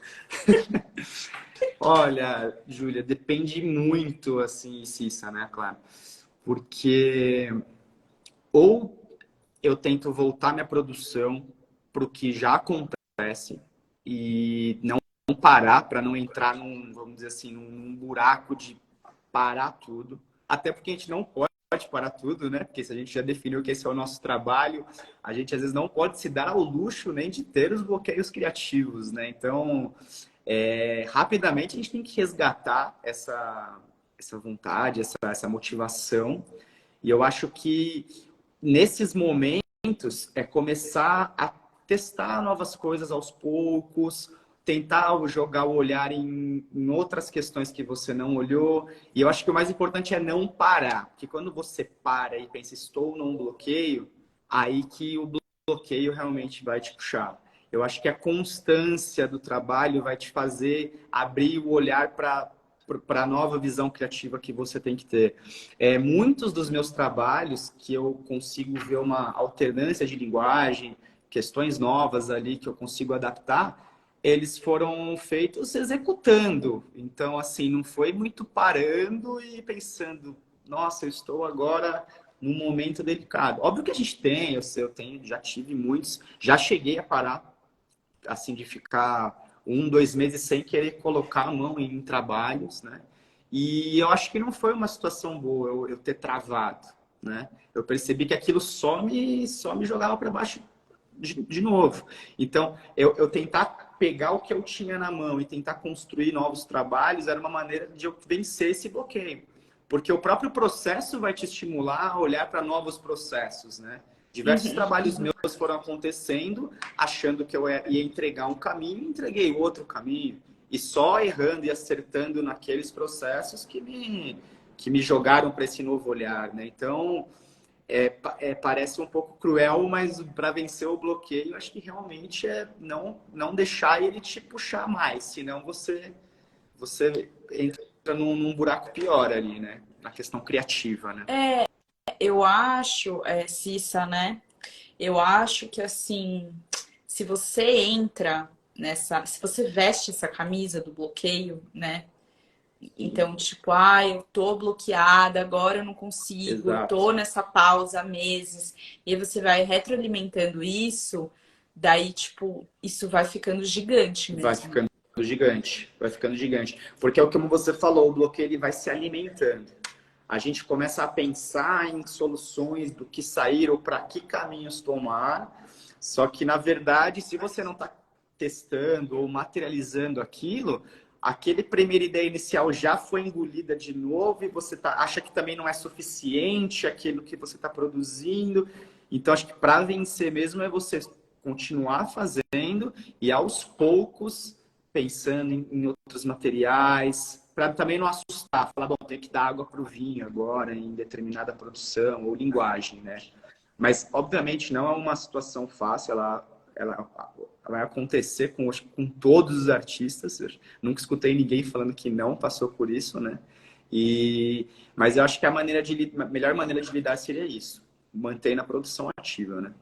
B: Olha, Júlia, depende muito, assim, Cissa, né, claro. Porque ou eu tento voltar minha produção para o que já acontece e não parar para não entrar num, vamos dizer assim, num buraco de parar tudo. Até porque a gente não pode parar tudo, né? Porque se a gente já definiu que esse é o nosso trabalho, a gente às vezes não pode se dar ao luxo nem de ter os bloqueios criativos, né? Então, rapidamente a gente tem que resgatar essa vontade, essa motivação. E eu acho que nesses momentos é começar a testar novas coisas aos poucos, tentar jogar o olhar em outras questões que você não olhou. E eu acho que o mais importante é não parar, porque quando você para e pensa, estou num bloqueio, aí que o bloqueio realmente vai te puxar. Eu acho que a constância do trabalho vai te fazer abrir o olhar para a nova visão criativa que você tem que ter. Muitos dos meus trabalhos que eu consigo ver uma alternância de linguagem, questões novas ali que eu consigo adaptar, eles foram feitos executando. Então, assim, não foi muito parando e pensando, nossa, eu estou agora num momento delicado. Óbvio que a gente tem, eu tenho, já tive muitos, já cheguei a parar, assim, de ficar 1, 2 meses sem querer colocar a mão em trabalhos, né? E eu acho que não foi uma situação boa eu ter travado, né? Eu percebi que aquilo só me jogava para baixo de novo. Então, eu tentar pegar o que eu tinha na mão e tentar construir novos trabalhos era uma maneira de eu vencer esse bloqueio. Porque o próprio processo vai te estimular a olhar para novos processos, né? Diversos trabalhos meus foram acontecendo, achando que eu ia entregar um caminho, entreguei outro caminho. E só errando e acertando naqueles processos que me jogaram para esse novo olhar, né? Então, parece um pouco cruel, mas para vencer o bloqueio, acho que realmente é não deixar ele te puxar mais, senão você entra num buraco pior ali, né? Na questão criativa, né?
A: Eu acho, Cissa, né? Eu acho que assim, se você entra se você veste essa camisa do bloqueio, né? Então, tipo, eu tô bloqueada, agora eu não consigo, eu
B: Exato.
A: tô nessa pausa há meses, e aí você vai retroalimentando isso, daí, tipo, isso vai ficando gigante
B: Vai
A: mesmo.
B: ficando gigante, vai ficando gigante. Porque é o que você falou, o bloqueio ele vai se alimentando. A gente começa a pensar em soluções do que sair ou para que caminhos tomar. Só que, na verdade, se você não está testando ou materializando aquilo, aquele primeira ideia inicial já foi engolida de novo e você acha que também não é suficiente aquilo que você está produzindo. Então, acho que para vencer mesmo é você continuar fazendo e aos poucos pensando em outros materiais, para também não assustar, falar, bom, tem que dar água para o vinho agora em determinada produção ou linguagem, né? Mas, obviamente, não é uma situação fácil, ela vai acontecer com todos os artistas. Eu nunca escutei ninguém falando que não passou por isso, né? Mas eu acho que a melhor maneira de lidar seria isso, manter na produção ativa, né?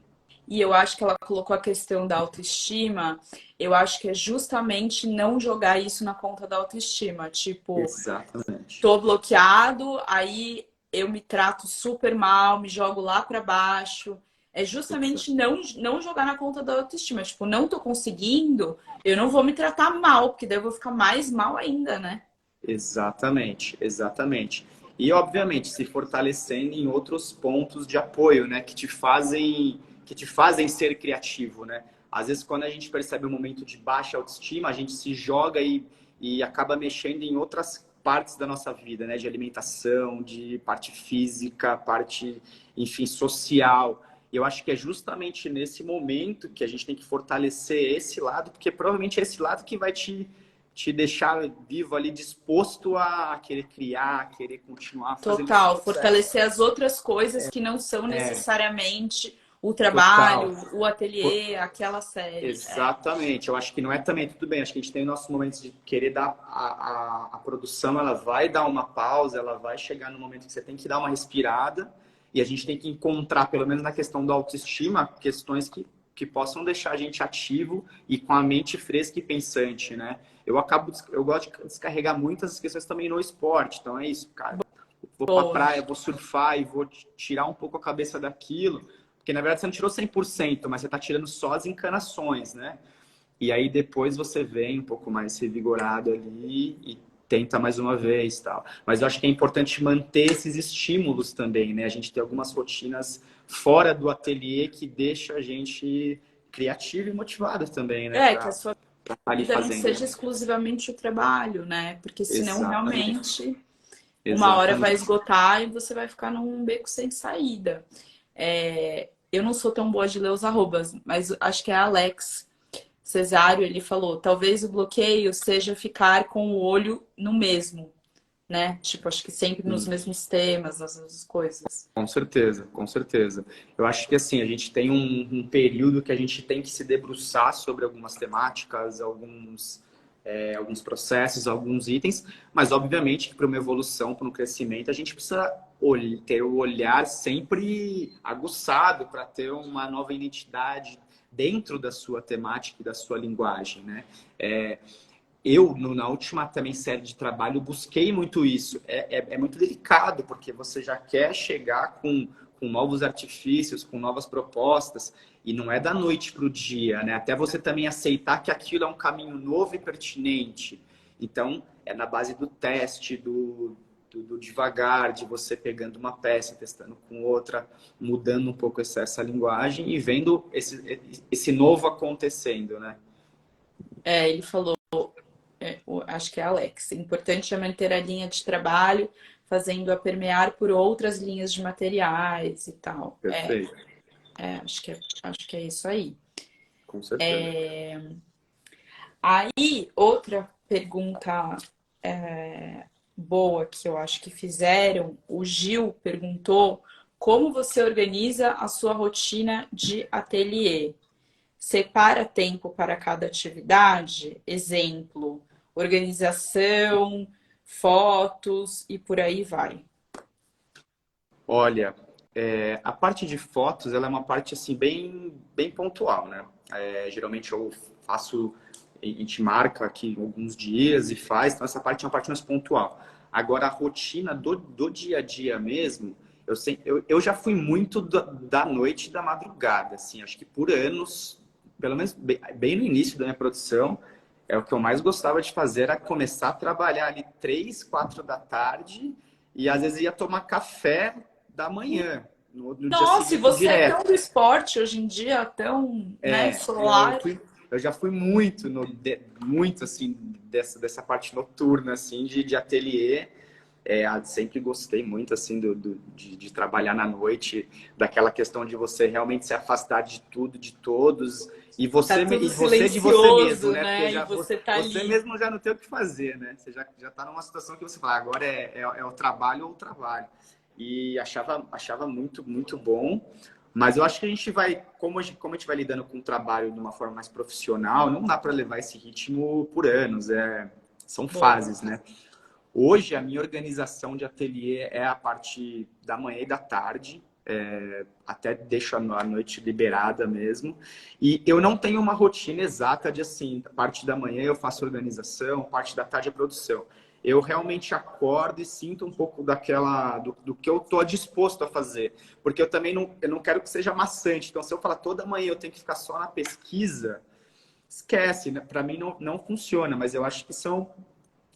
A: E eu acho que ela colocou a questão da autoestima, eu acho que é justamente não jogar isso na conta da autoestima. Tipo,
B: Exatamente.
A: tô bloqueado, aí eu me trato super mal, me jogo lá pra baixo. É justamente não jogar na conta da autoestima. Tipo, não tô conseguindo, eu não vou me tratar mal, porque daí eu vou ficar mais mal ainda, né?
B: Exatamente, exatamente. E, obviamente, se fortalecendo em outros pontos de apoio, né? Que te fazem ser criativo, né? Às vezes, quando a gente percebe um momento de baixa autoestima, a gente se joga e acaba mexendo em outras partes da nossa vida, né? De alimentação, de parte física, parte, enfim, social. E eu acho que é justamente nesse momento que a gente tem que fortalecer esse lado, porque provavelmente é esse lado que vai te deixar vivo ali, disposto a querer criar, a querer continuar fazendo esse
A: Total,
B: processo.
A: fortalecer as outras coisas que não são necessariamente o o
B: Total.
A: trabalho, o ateliê, aquela série.
B: Exatamente. Eu acho que não é também tudo bem. Acho que a gente tem nossos momentos de querer dar a produção, ela vai dar uma pausa, ela vai chegar no momento que você tem que dar uma respirada e a gente tem que encontrar, pelo menos na questão da autoestima, questões que possam deixar a gente ativo e com a mente fresca e pensante, né? Eu gosto de descarregar muitas questões também no esporte. Então é isso, cara. Vou pra
A: Boa.
B: praia, vou surfar e vou tirar um pouco a cabeça daquilo. Porque, na verdade, você não tirou 100%, mas você está tirando só as encanações, né? E aí, depois você vem um pouco mais revigorado ali e tenta mais uma vez, tal. Mas eu acho que é importante manter esses estímulos também, né? A gente tem algumas rotinas fora do ateliê que deixa a gente criativo e motivado também, né?
A: Que a
B: Para
A: sua
B: estar ali
A: vida não
B: fazendo.
A: seja exclusivamente o trabalho, né? Porque senão
B: Exatamente.
A: realmente uma hora vai
B: Exatamente.
A: esgotar e você vai ficar num beco sem saída. Eu não sou tão boa de ler os arrobas, mas acho que é Alex Cesário, ele falou, talvez o bloqueio seja ficar com o olho no mesmo, né? Tipo, acho que sempre nos mesmos temas, nas mesmas coisas.
B: Com certeza, com certeza. Eu acho que assim, a gente tem um período que a gente tem que se debruçar sobre algumas temáticas, alguns processos, alguns itens, mas obviamente que para uma evolução, para um crescimento, a gente precisa ter o olhar sempre aguçado para ter uma nova identidade dentro da sua temática e da sua linguagem, né? Na última também série de trabalho, busquei muito isso. É muito delicado, porque você já quer chegar com novos artifícios, com novas propostas, e não é da noite para o dia, né? Até você também aceitar que aquilo é um caminho novo e pertinente. Então, é na base do teste, do devagar, de você pegando uma peça, testando com outra, mudando um pouco essa linguagem e vendo esse novo acontecendo, né?
A: Ele falou, acho que é Alex, importante é manter a linha de trabalho, fazendo-a permear por outras linhas de materiais e tal.
B: Perfeito.
A: Acho que é isso aí.
B: Com certeza.
A: Aí, outra pergunta boa que eu acho que fizeram, o Gil perguntou como você organiza a sua rotina de ateliê? Separa tempo para cada atividade? Exemplo, organização, fotos e por aí vai.
B: Olha, a parte de fotos, ela é uma parte assim bem pontual, né? Geralmente eu faço, a gente marca aqui alguns dias e faz, então essa parte é uma parte mais pontual. Agora a rotina do dia a dia mesmo, eu já fui muito da noite e da madrugada, assim, acho que por anos, pelo menos bem no início da minha produção, o que eu mais gostava de fazer era começar a trabalhar ali 3, 4 da tarde e às vezes ia tomar café da manhã, no dia
A: Nossa, e
B: seguinte
A: você é tão
B: direto.
A: do esporte hoje em dia, tão, né,
B: Eu,
A: solar.
B: eu já fui muito, muito assim, dessa parte noturna, assim, de ateliê. Sempre gostei muito, assim, de trabalhar na noite, daquela questão de você realmente se afastar de tudo, de todos, e
A: Tá
B: você,
A: tudo
B: e você de você mesmo,
A: silencioso,
B: né? Porque
A: né? E você tá
B: você
A: ali.
B: mesmo já não tem o que fazer, né? Você já tá numa situação que você fala, agora é o trabalho ou o trabalho. E achava muito, muito bom. Mas eu acho que a gente vai, como a gente vai lidando com o trabalho de uma forma mais profissional, não dá para levar esse ritmo por anos. São
A: Boa.
B: fases, né? Hoje, a minha organização de ateliê é a parte da manhã e da tarde. Até deixo a noite liberada mesmo. E eu não tenho uma rotina exata de assim, parte da manhã eu faço organização, parte da tarde é produção. Eu realmente acordo e sinto um pouco do que eu estou disposto a fazer. Porque eu não quero que seja maçante. Então, se eu falar toda manhã eu tenho que ficar só na pesquisa, esquece, né? Para mim não funciona, mas eu acho que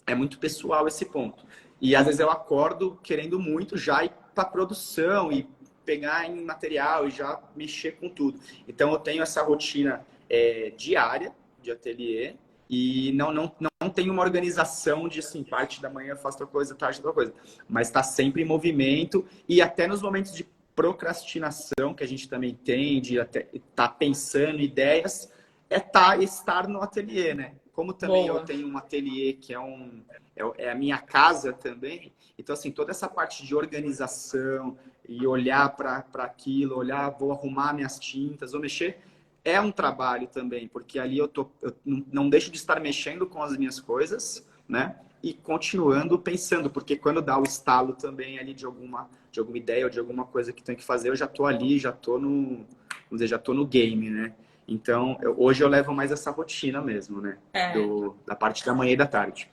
B: é muito pessoal esse ponto. E às vezes eu acordo querendo muito já ir para produção e pegar em material e já mexer com tudo. Então eu tenho essa rotina diária de ateliê e não tenho uma organização de assim, parte da manhã eu faço outra coisa, tarde outra coisa. Mas está sempre em movimento e até nos momentos de procrastinação que a gente também tem, de até estar pensando ideias, estar no ateliê, né? como também eu
A: Boa.
B: tenho um ateliê que é a minha casa também, então, assim, toda essa parte de organização e olhar para aquilo, olhar, vou arrumar minhas tintas, vou mexer, é um trabalho também, porque ali eu não deixo de estar mexendo com as minhas coisas, né? E continuando pensando, porque quando dá o estalo também ali de alguma ideia ou de alguma coisa que tem que fazer, eu já tô ali, já tô vamos dizer, já tô no game, né? Então, hoje eu levo mais essa rotina mesmo, né?
A: É,
B: Da parte da manhã e da tarde.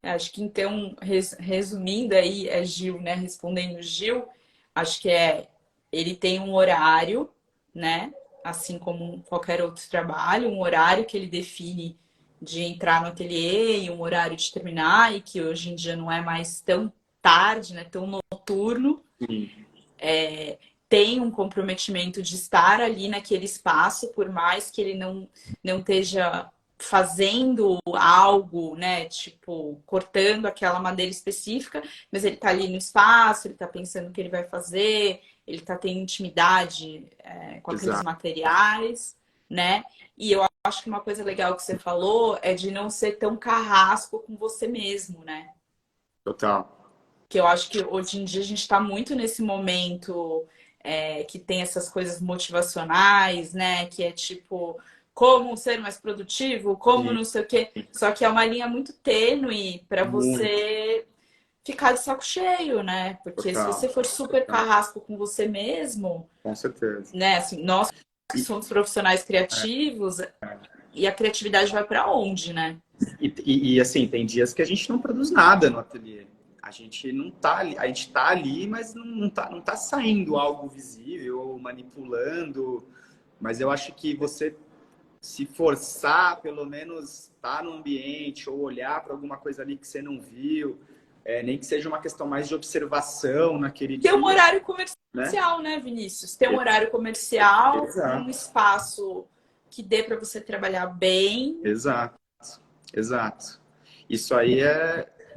A: acho que então, resumindo aí, é Gil, né? Respondendo Gil, acho que ele tem um horário, né? Assim como qualquer outro trabalho, um horário que ele define de entrar no ateliê e um horário de terminar, e que hoje em dia não é mais tão tarde, né? Tão noturno.
B: Sim,
A: Tem um comprometimento de estar ali naquele espaço, por mais que ele não esteja fazendo algo, né? Tipo, cortando aquela madeira específica, mas ele tá ali no espaço, ele tá pensando o que ele vai fazer, ele tá tendo intimidade, com aqueles
B: exato,
A: materiais, né? E eu acho que uma coisa legal que você falou é de não ser tão carrasco com você mesmo, né?
B: total.
A: Que eu acho que hoje em dia a gente está muito nesse momento, que tem essas coisas motivacionais, né? Que é tipo, como ser mais produtivo, como
B: E
A: não sei o quê. Só que é uma linha muito tênue para
B: muito,
A: você ficar de saco cheio, né? Porque se
B: total,
A: você for super
B: total,
A: carrasco com você mesmo,
B: com certeza.
A: né? Assim, nós que
B: E,
A: somos profissionais criativos, e a criatividade vai para onde, né?
B: assim, tem dias que a gente não produz nada no ateliê. A gente não tá ali, a gente tá ali, mas não tá saindo algo visível ou manipulando. Mas eu acho que você se forçar, pelo menos estar no ambiente ou olhar para alguma coisa ali que você não viu, nem que seja uma questão mais de observação naquele
A: Ter um
B: dia,
A: horário
B: né?
A: comercial, né, Vinícius? Ter um horário comercial, um
B: Exato,
A: espaço que dê para você trabalhar bem.
B: exato, exato. Isso aí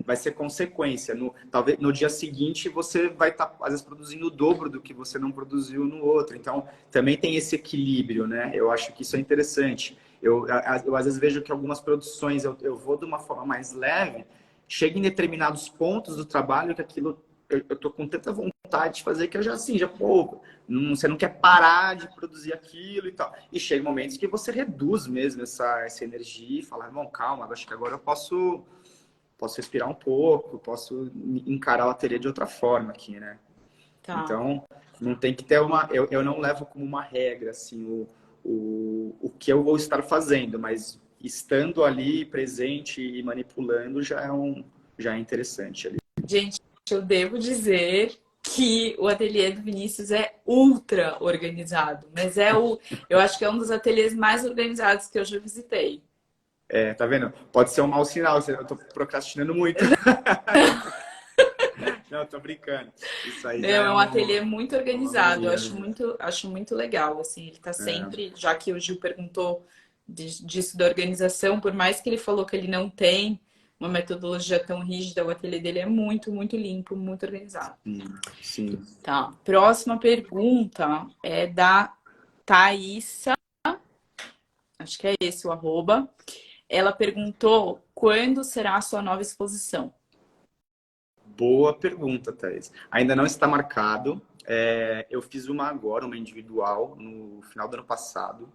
B: vai ser consequência. Talvez no dia seguinte você vai estar, às vezes, produzindo o dobro do que você não produziu no outro. Então, também tem esse equilíbrio, né? Eu acho que isso é interessante. Eu às vezes vejo que algumas produções eu vou de uma forma mais leve, chega em determinados pontos do trabalho que aquilo eu tô com tanta vontade de fazer que eu já assim, já pô, você não quer parar de produzir aquilo e tal. E chega momentos que você reduz mesmo essa energia e fala, bom, calma, acho que agora eu posso respirar um pouco, posso encarar o ateliê de outra forma aqui, né?
A: Tá.
B: Então, não tem que ter eu não levo como uma regra, assim, o que eu vou estar fazendo, mas estando ali, presente e manipulando já é interessante ali.
A: Gente, eu devo dizer que o ateliê do Vinícius é ultra organizado, mas eu acho que é um dos ateliês mais organizados que eu já visitei.
B: Tá vendo? Pode ser um mau sinal, eu tô procrastinando muito. Não, tô brincando. Isso aí já
A: Meu,
B: é
A: é um ateliê muito
B: uma
A: organizado. Eu
B: melhoria,
A: acho
B: né?
A: acho muito legal. Assim, ele tá
B: É,
A: sempre, já que o Gil perguntou disso da organização, por mais que ele falou que ele não tem uma metodologia tão rígida, o ateliê dele é muito, muito limpo, muito organizado.
B: sim.
A: Tá. Próxima pergunta é da Thaisa, acho que é esse o arroba. Ela perguntou quando será a sua nova exposição?
B: Boa pergunta, Thaís. Ainda não está marcado. Eu fiz uma agora, uma individual, no final do ano passado.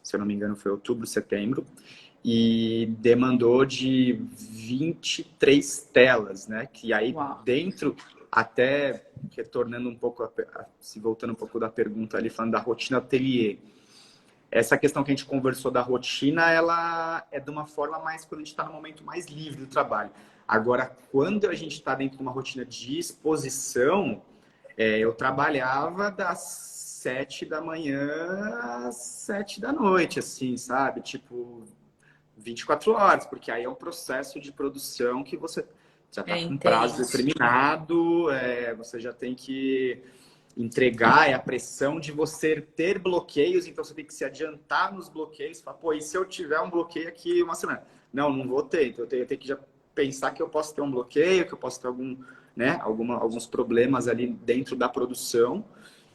B: Se eu não me engano, foi outubro, setembro. E demandou de 23 telas, né? Que aí
A: Uau.
B: dentro, até retornando um pouco, se voltando um pouco da pergunta ali, falando da rotina ateliê. Essa questão que a gente conversou da rotina, ela é de uma forma mais quando a gente está no momento mais livre do trabalho. Agora, quando a gente está dentro de uma rotina de exposição, eu trabalhava das 7 da manhã às 7 da noite, assim, sabe? Tipo, 24 horas, porque aí é um processo de produção que você já está
A: É
B: com prazo
A: intenso.
B: determinado, você já tem que entregar, é a pressão de você ter bloqueios, então você tem que se adiantar nos bloqueios, falar, pô, e se eu tiver um bloqueio aqui uma semana? Não, não vou ter, então eu tenho que já pensar que eu posso ter um bloqueio, que eu posso ter alguns problemas ali dentro da produção.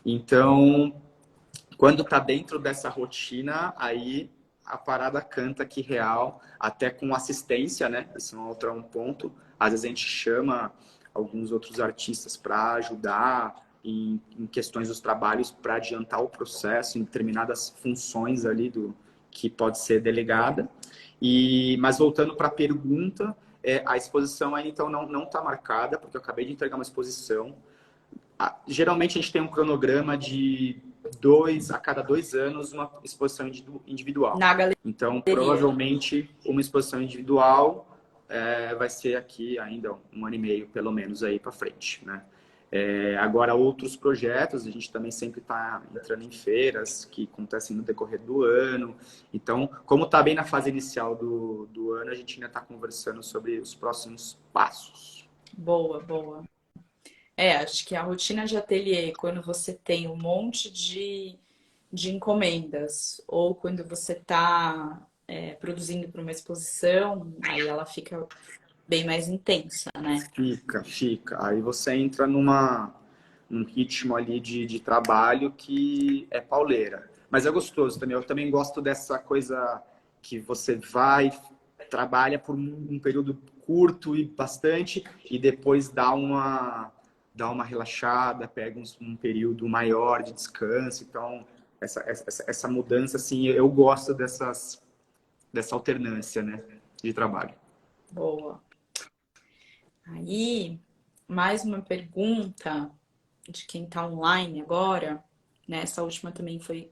B: Então, quando está dentro dessa rotina, aí a parada canta aqui real, até com assistência, né? Esse é um ponto. Às vezes a gente chama alguns outros artistas para ajudar em questões dos trabalhos, para adiantar o processo em determinadas funções ali que pode ser delegada. Mas voltando para a pergunta, a exposição aí então não está marcada, porque eu acabei de entregar uma exposição. Geralmente a gente tem um cronograma de a cada 2 anos, uma exposição individual.
A: Na galeria.
B: Então, provavelmente, uma exposição individual vai ser aqui ainda 1 ano e meio, pelo menos, aí para frente, né? Agora, outros projetos, a gente também sempre está entrando em feiras que acontecem no decorrer do ano. Então, como está bem na fase inicial do ano, a gente ainda está conversando sobre os próximos passos.
A: Boa, boa. Acho que a rotina de ateliê, quando você tem um monte de encomendas, ou quando você está produzindo para uma exposição, aí ela fica bem mais intensa, né?
B: Fica. Aí você entra num ritmo ali de trabalho que é pauleira. Mas é gostoso também. Eu também gosto dessa coisa que você trabalha por um período curto e bastante, e depois dá uma relaxada, pega um período maior de descanso. Então, essa mudança, assim, eu gosto dessa alternância, né, de trabalho.
A: Boa. Aí, mais uma pergunta de quem está online agora, né? Essa última também foi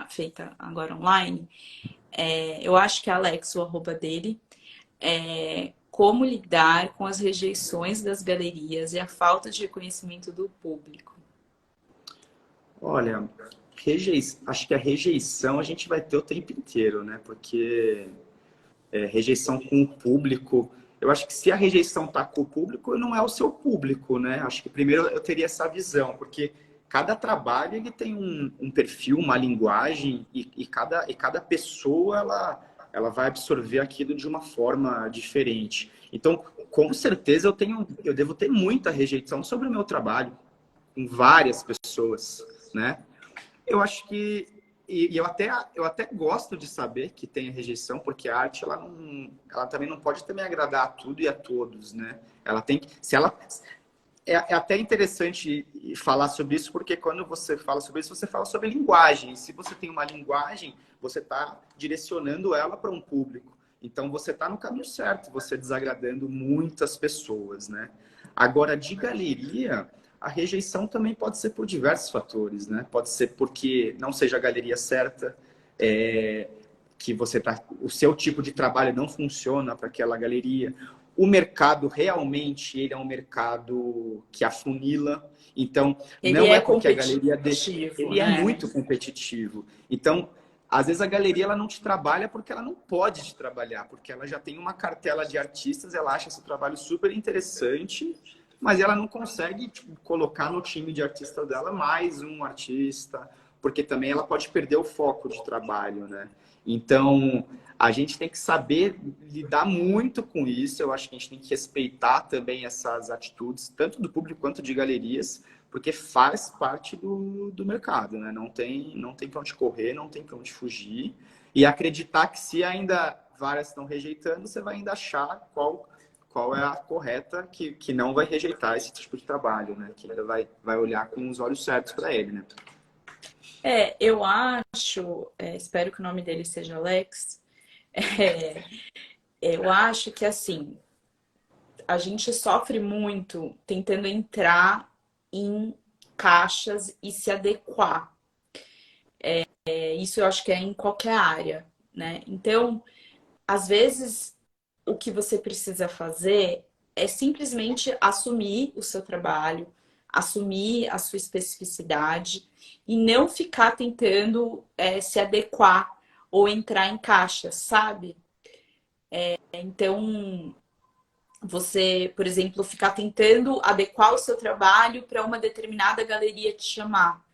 A: feita agora online. Eu acho que é Alex, o arroba dele. Como lidar com as rejeições das galerias e a falta de reconhecimento do público?
B: Olha, acho que a rejeição a gente vai ter o tempo inteiro, né? Porque rejeição com o público, eu acho que se a rejeição está com o público, não é o seu público, né? Acho que primeiro eu teria essa visão, porque cada trabalho ele tem um perfil, uma linguagem, e cada pessoa ela vai absorver aquilo de uma forma diferente. Então, com certeza eu devo ter muita rejeição sobre o meu trabalho, com várias pessoas, né? Eu acho que eu até gosto de saber que tem rejeição, porque a arte ela também não pode também agradar a tudo e a todos, né? Ela tem que, se ela é até interessante falar sobre isso, porque quando você fala sobre isso, você fala sobre linguagem. E se você tem uma linguagem, você está direcionando ela para um público. Então, você está no caminho certo, você desagradando muitas pessoas, né? Agora, de galeria, a rejeição também pode ser por diversos fatores, né? Pode ser porque não seja a galeria certa, que o seu tipo de trabalho não funciona para aquela galeria. O mercado realmente ele é um mercado que afunila, então não é porque a galeria ele é muito competitivo. Então, às vezes a galeria ela não te trabalha porque ela não pode te trabalhar, porque ela já tem uma cartela de artistas, ela acha esse trabalho super interessante, mas ela não consegue colocar no time de artista dela mais um artista, porque também ela pode perder o foco de trabalho, né? Então, a gente tem que saber lidar muito com isso. Eu acho que a gente tem que respeitar também essas atitudes, tanto do público quanto de galerias, porque faz parte do mercado, né? Não tem para onde correr, não tem para onde fugir. E acreditar que se ainda várias estão rejeitando, você vai ainda achar qual é a correta que não vai rejeitar esse tipo de trabalho, né? Que ainda vai olhar com os olhos certos para ele, né?
A: Eu acho, espero que o nome dele seja Alex, eu acho que assim, a gente sofre muito tentando entrar em caixas e se adequar. Isso eu acho que é em qualquer área, né? Então, às vezes, o que você precisa fazer é simplesmente assumir o seu trabalho, assumir a sua especificidade e não ficar tentando se adequar ou entrar em caixas, sabe? Então, você, por exemplo, ficar tentando adequar o seu trabalho para uma determinada galeria te chamar.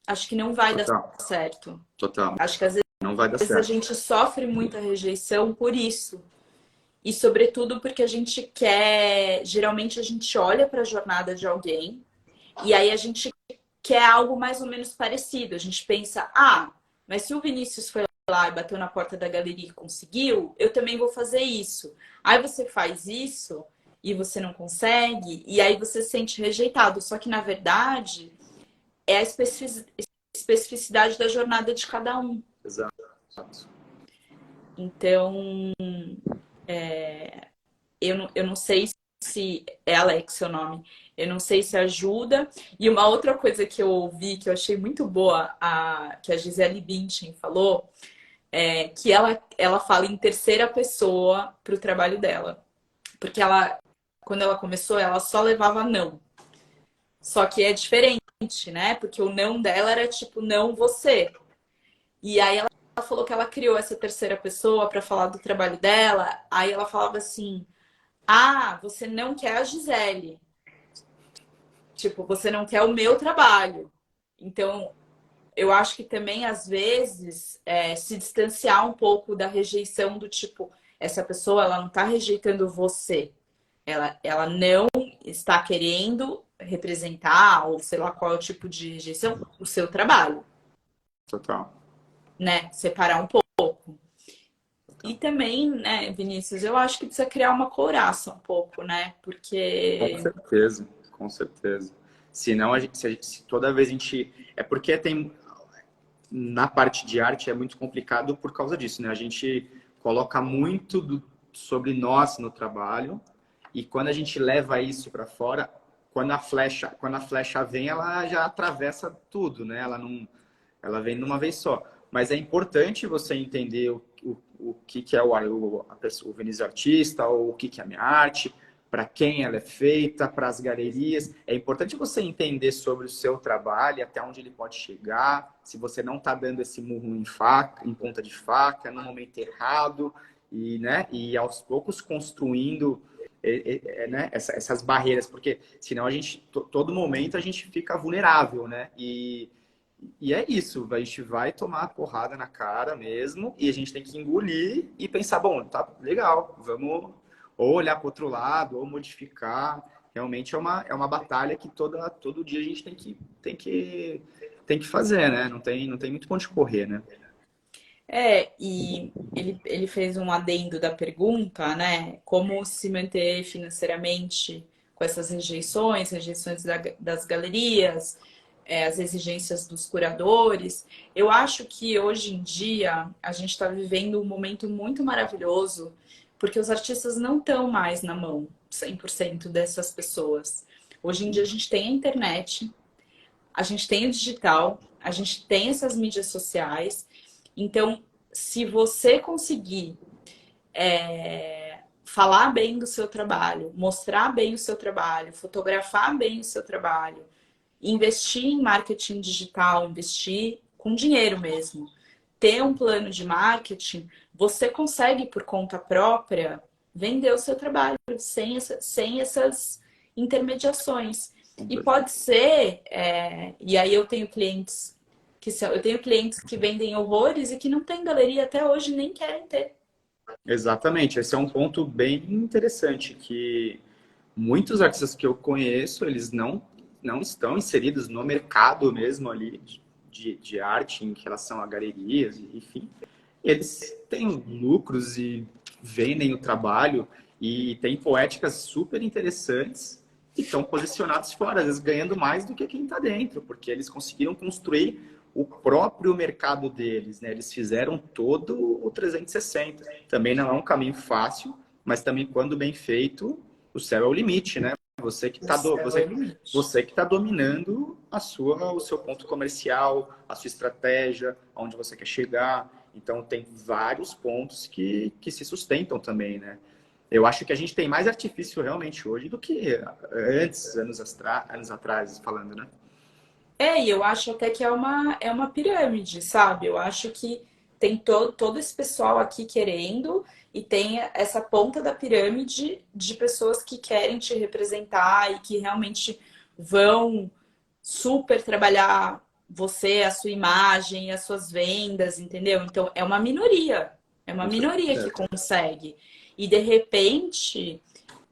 A: Acho que não vai dar certo.
B: Total.
A: Acho que às vezes
B: não vai dar certo.
A: A gente sofre muita rejeição por isso. E sobretudo porque a gente quer, geralmente a gente olha para a jornada de alguém e aí a gente quer algo mais ou menos parecido. A gente pensa, mas se o Vinícius foi lá e bateu na porta da galeria e conseguiu, eu também vou fazer isso. Aí você faz isso e você não consegue, e aí você se sente rejeitado. Só que, na verdade, é a especificidade da jornada de cada um.
B: Exato.
A: Então, eu não sei se é Alex seu nome, eu não sei se ajuda. E uma outra coisa que eu ouvi, que eu achei muito boa, que a Gisele Bündchen falou, é que ela fala em terceira pessoa para o trabalho dela. Porque quando ela começou, ela só levava não. Só que é diferente, né? Porque o não dela era tipo, não você. E aí ela falou que ela criou essa terceira pessoa para falar do trabalho dela. Aí ela falava assim: ah, você não quer a Gisele. Tipo, você não quer o meu trabalho. Então, eu acho que também, às vezes, se distanciar um pouco da rejeição do tipo, essa pessoa, ela não está rejeitando você. Ela não está querendo representar, ou sei lá qual é o tipo de rejeição, o seu trabalho.
B: Total.
A: Né? Separar um pouco. E também, né, Vinícius, eu acho que precisa criar uma couraça um pouco, né?
B: Com
A: Porque
B: certeza, com certeza. Senão, se toda vez a gente... É porque tem... Na parte de arte é muito complicado por causa disso, né? A gente coloca muito sobre nós no trabalho e quando a gente leva isso para fora, quando a flecha vem, ela já atravessa tudo, né? Ela vem de uma vez só. Mas é importante você entender o que é o Vinícius artista, ou o que é a minha arte, para quem ela é feita, para as galerias. É importante você entender sobre o seu trabalho, até onde ele pode chegar, se você não está dando esse murro em ponta de faca, no momento errado, e aos poucos construindo né, essas barreiras, porque senão todo momento a gente fica vulnerável, né? E é isso, a gente vai tomar a porrada na cara mesmo e a gente tem que engolir e pensar, bom, tá legal, vamos ou olhar para o outro lado, ou modificar. Realmente é uma batalha que todo dia a gente tem que fazer, né? Não tem muito ponto de correr, né?
A: E ele fez um adendo da pergunta, né? Como se manter financeiramente com essas rejeições das galerias, as exigências dos curadores. Eu acho que hoje em dia a gente está vivendo um momento muito maravilhoso, porque os artistas não estão mais na mão 100% dessas pessoas. Hoje em dia a gente tem a internet, a gente tem o digital, a gente tem essas mídias sociais. Então, se você conseguir falar bem do seu trabalho, mostrar bem o seu trabalho, fotografar bem o seu trabalho, investir em marketing digital, investir com dinheiro mesmo, ter um plano de marketing, você consegue, por conta própria, vender o seu trabalho sem essas intermediações. E pode ser, e aí eu tenho clientes que vendem horrores e que não têm galeria até hoje, nem querem ter.
B: Exatamente, esse é um ponto bem interessante, que muitos artistas que eu conheço, eles não estão inseridos no mercado mesmo ali de arte em relação a galerias, enfim. Eles têm lucros e vendem o trabalho e têm poéticas super interessantes e estão posicionados fora, às vezes ganhando mais do que quem está dentro, porque eles conseguiram construir o próprio mercado deles, né? Eles fizeram todo o 360. Também não é um caminho fácil, mas também quando bem feito, o céu é o limite, né? Você que tá dominando o seu ponto comercial, a sua estratégia, aonde você quer chegar. Então tem vários pontos que se sustentam também, né? Eu acho que a gente tem mais artifício realmente hoje do que antes, anos atrás, falando, né?
A: E eu acho até que é uma pirâmide, sabe? Eu acho que tem todo esse pessoal aqui querendo e tem essa ponta da pirâmide de pessoas que querem te representar e que realmente vão super trabalhar você, a sua imagem, as suas vendas, entendeu? Então é uma
B: Com
A: minoria que
B: certeza.
A: consegue. E de repente,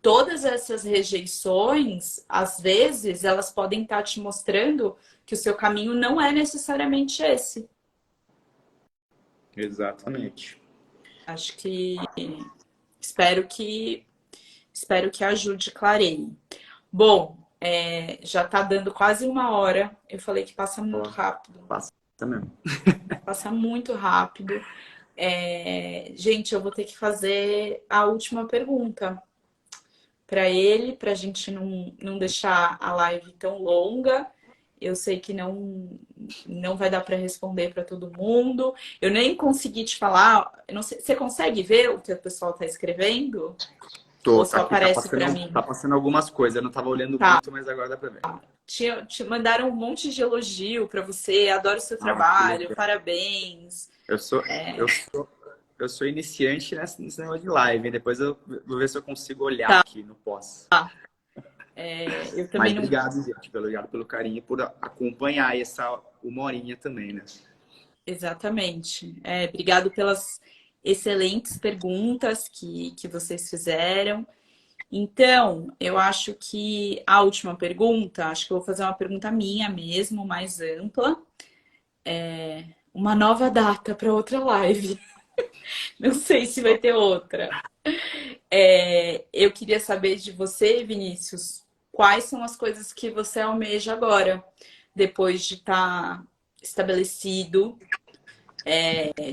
A: todas essas rejeições, às vezes, elas podem estar te mostrando que o seu caminho não é necessariamente esse.
B: Exatamente.
A: Acho que espero que espero que ajude e clareie. Bom, já tá dando quase 1 hora. Eu falei que passa muito
B: Ó,
A: rápido.
B: passa mesmo.
A: Passa muito rápido. Gente, eu vou ter que fazer a última pergunta para ele, para a gente não deixar a live tão longa. Eu sei que não vai dar para responder para todo mundo. Eu nem consegui te falar. Eu não sei, você consegue ver o que o pessoal está escrevendo? Ou
B: Tô,
A: só
B: aqui
A: aparece para mim?
B: tá passando algumas coisas. Eu não tava olhando
A: Tá.
B: muito, mas agora dá pra ver.
A: Te mandaram um monte de elogio para você. Adoro o seu
B: Ah, que
A: trabalho.
B: legal.
A: Parabéns.
B: Eu sou, eu sou, eu sou iniciante nesse negócio de live. Hein? Depois eu vou ver se eu consigo olhar
A: Tá.
B: aqui no pós.
A: Eu
B: Mas
A: também não.
B: obrigado, gente, obrigado pelo carinho, por acompanhar essa 1 horinha também, né?
A: Exatamente. Obrigado pelas excelentes perguntas que vocês fizeram. Então, eu acho que a última pergunta, acho que eu vou fazer uma pergunta minha mesmo, mais ampla. Uma nova data para outra live. Não sei se vai ter outra. Eu queria saber de você, Vinícius, quais são as coisas que você almeja agora, depois de estar estabelecido,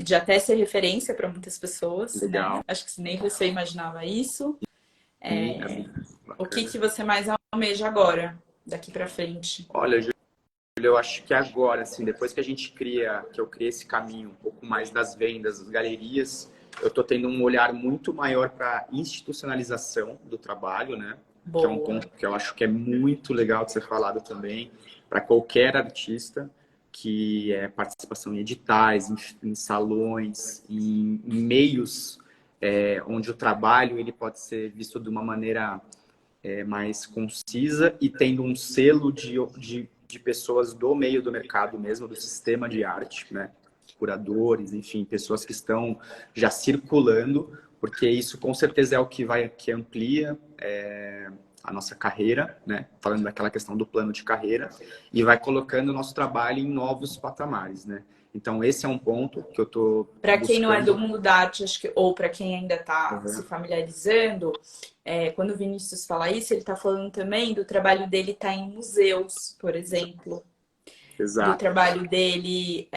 A: de até ser referência para muitas pessoas, né?
B: Legal.
A: Acho que nem você imaginava isso.
B: Sim, é
A: O que
B: bacana.
A: que você mais almeja agora, daqui para frente?
B: Olha, Júlio, eu acho que agora, assim, depois que que eu criei esse caminho um pouco mais das vendas, das galerias, eu estou tendo um olhar muito maior para institucionalização do trabalho, né? Que é um
A: Boa.
B: ponto que eu acho que é muito legal de ser falado também para qualquer artista, que é participação em editais, em salões, em meios onde o trabalho ele pode ser visto de uma maneira mais concisa e tendo um selo de pessoas do meio do mercado mesmo, do sistema de arte, né? Curadores, enfim, pessoas que estão já circulando, porque isso com certeza é o que amplia a nossa carreira, né? Falando daquela questão do plano de carreira, e vai colocando o nosso trabalho em novos patamares, né? Então, esse é um ponto que eu estou
A: Para quem não é do
B: buscando.
A: mundo da arte, acho que, ou para quem ainda está se
B: Uhum.
A: familiarizando, quando o Vinícius fala isso, ele está falando também do trabalho dele estar em museus, por exemplo, do
B: Exato.
A: trabalho dele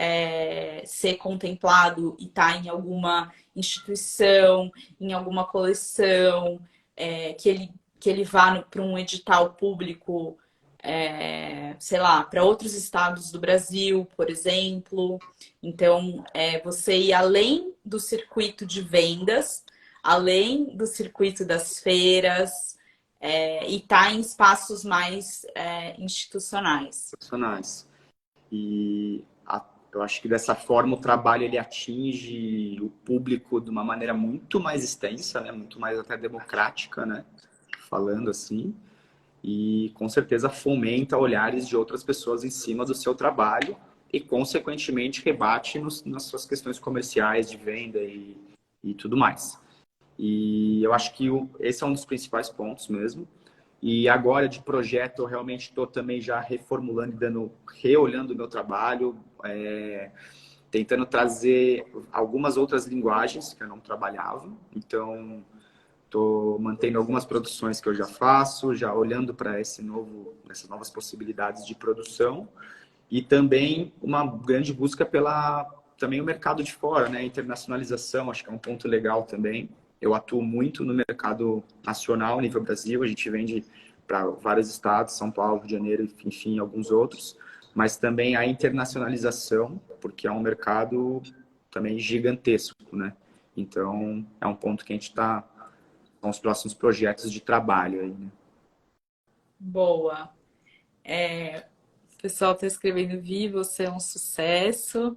A: ser contemplado e estar em alguma instituição, em alguma coleção, que ele vá para um edital público, sei lá, para outros estados do Brasil, por exemplo. Então, você ir além do circuito de vendas, além do circuito das feiras, e estar em espaços mais institucionais.
B: Profissionais. Eu acho que dessa forma o trabalho ele atinge o público de uma maneira muito mais extensa, né? Muito mais até democrática, né? Falando assim. E com certeza fomenta olhares de outras pessoas em cima do seu trabalho e, consequentemente, rebate nas suas questões comerciais de venda e tudo mais. E eu acho que esse é um dos principais pontos mesmo. E agora de projeto eu realmente estou também já reformulando e reolhando o meu trabalho, tentando trazer algumas outras linguagens que eu não trabalhava. Então, estou mantendo algumas produções que eu já faço, já olhando para essas novas possibilidades de produção e também uma grande busca pela também o mercado de fora, né? Internacionalização, acho que é um ponto legal também. Eu atuo muito no mercado nacional, nível Brasil, a gente vende para vários estados, São Paulo, Rio de Janeiro, enfim, alguns outros, mas também a internacionalização, porque é um mercado também gigantesco, né? Então, é um ponto que a gente está com os próximos projetos de trabalho aí, né?
A: Boa. O pessoal está escrevendo: Vi, você é um sucesso.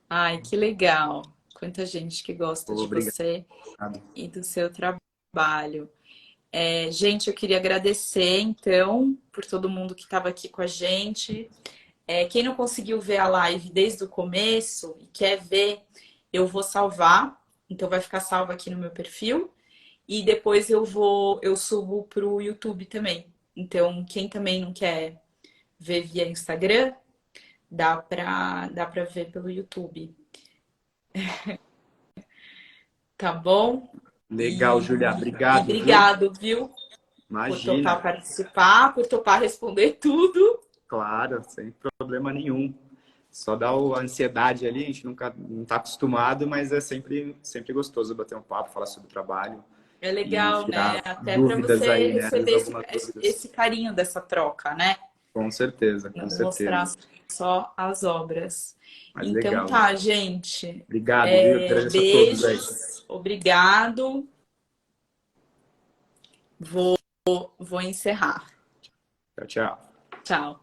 A: Ai, que legal. Quanta gente que gosta de
B: Obrigado.
A: você e do seu trabalho. Gente, eu queria agradecer, então, por todo mundo que estava aqui com a gente. Quem não conseguiu ver a live desde o começo e quer ver, eu vou salvar. Então, vai ficar salvo aqui no meu perfil. E depois eu subo para o YouTube também. Então, quem também não quer ver via Instagram, dá para ver pelo YouTube. Tá bom?
B: Legal, Julia.
A: E
B: Obrigado, viu?
A: obrigado, viu? Por topar
B: Imagina.
A: participar, por topar responder tudo.
B: Claro, sem problema nenhum. Só dá a ansiedade ali, a gente nunca não está acostumado, mas é sempre gostoso bater um papo, falar sobre o trabalho
A: É
B: e
A: legal, né?
B: tirar
A: Até para
B: dúvidas
A: você
B: aí, né?
A: receber
B: Algumas dúvidas.
A: esse carinho dessa troca, né?
B: Com certeza, com
A: Não mostrar
B: certeza.
A: só as obras.
B: Mas
A: Então
B: legal.
A: tá, gente.
B: Obrigado, viu? Agradeço a todos aí.
A: Beijos, obrigado. Vou encerrar.
B: Tchau, tchau.
A: Tchau.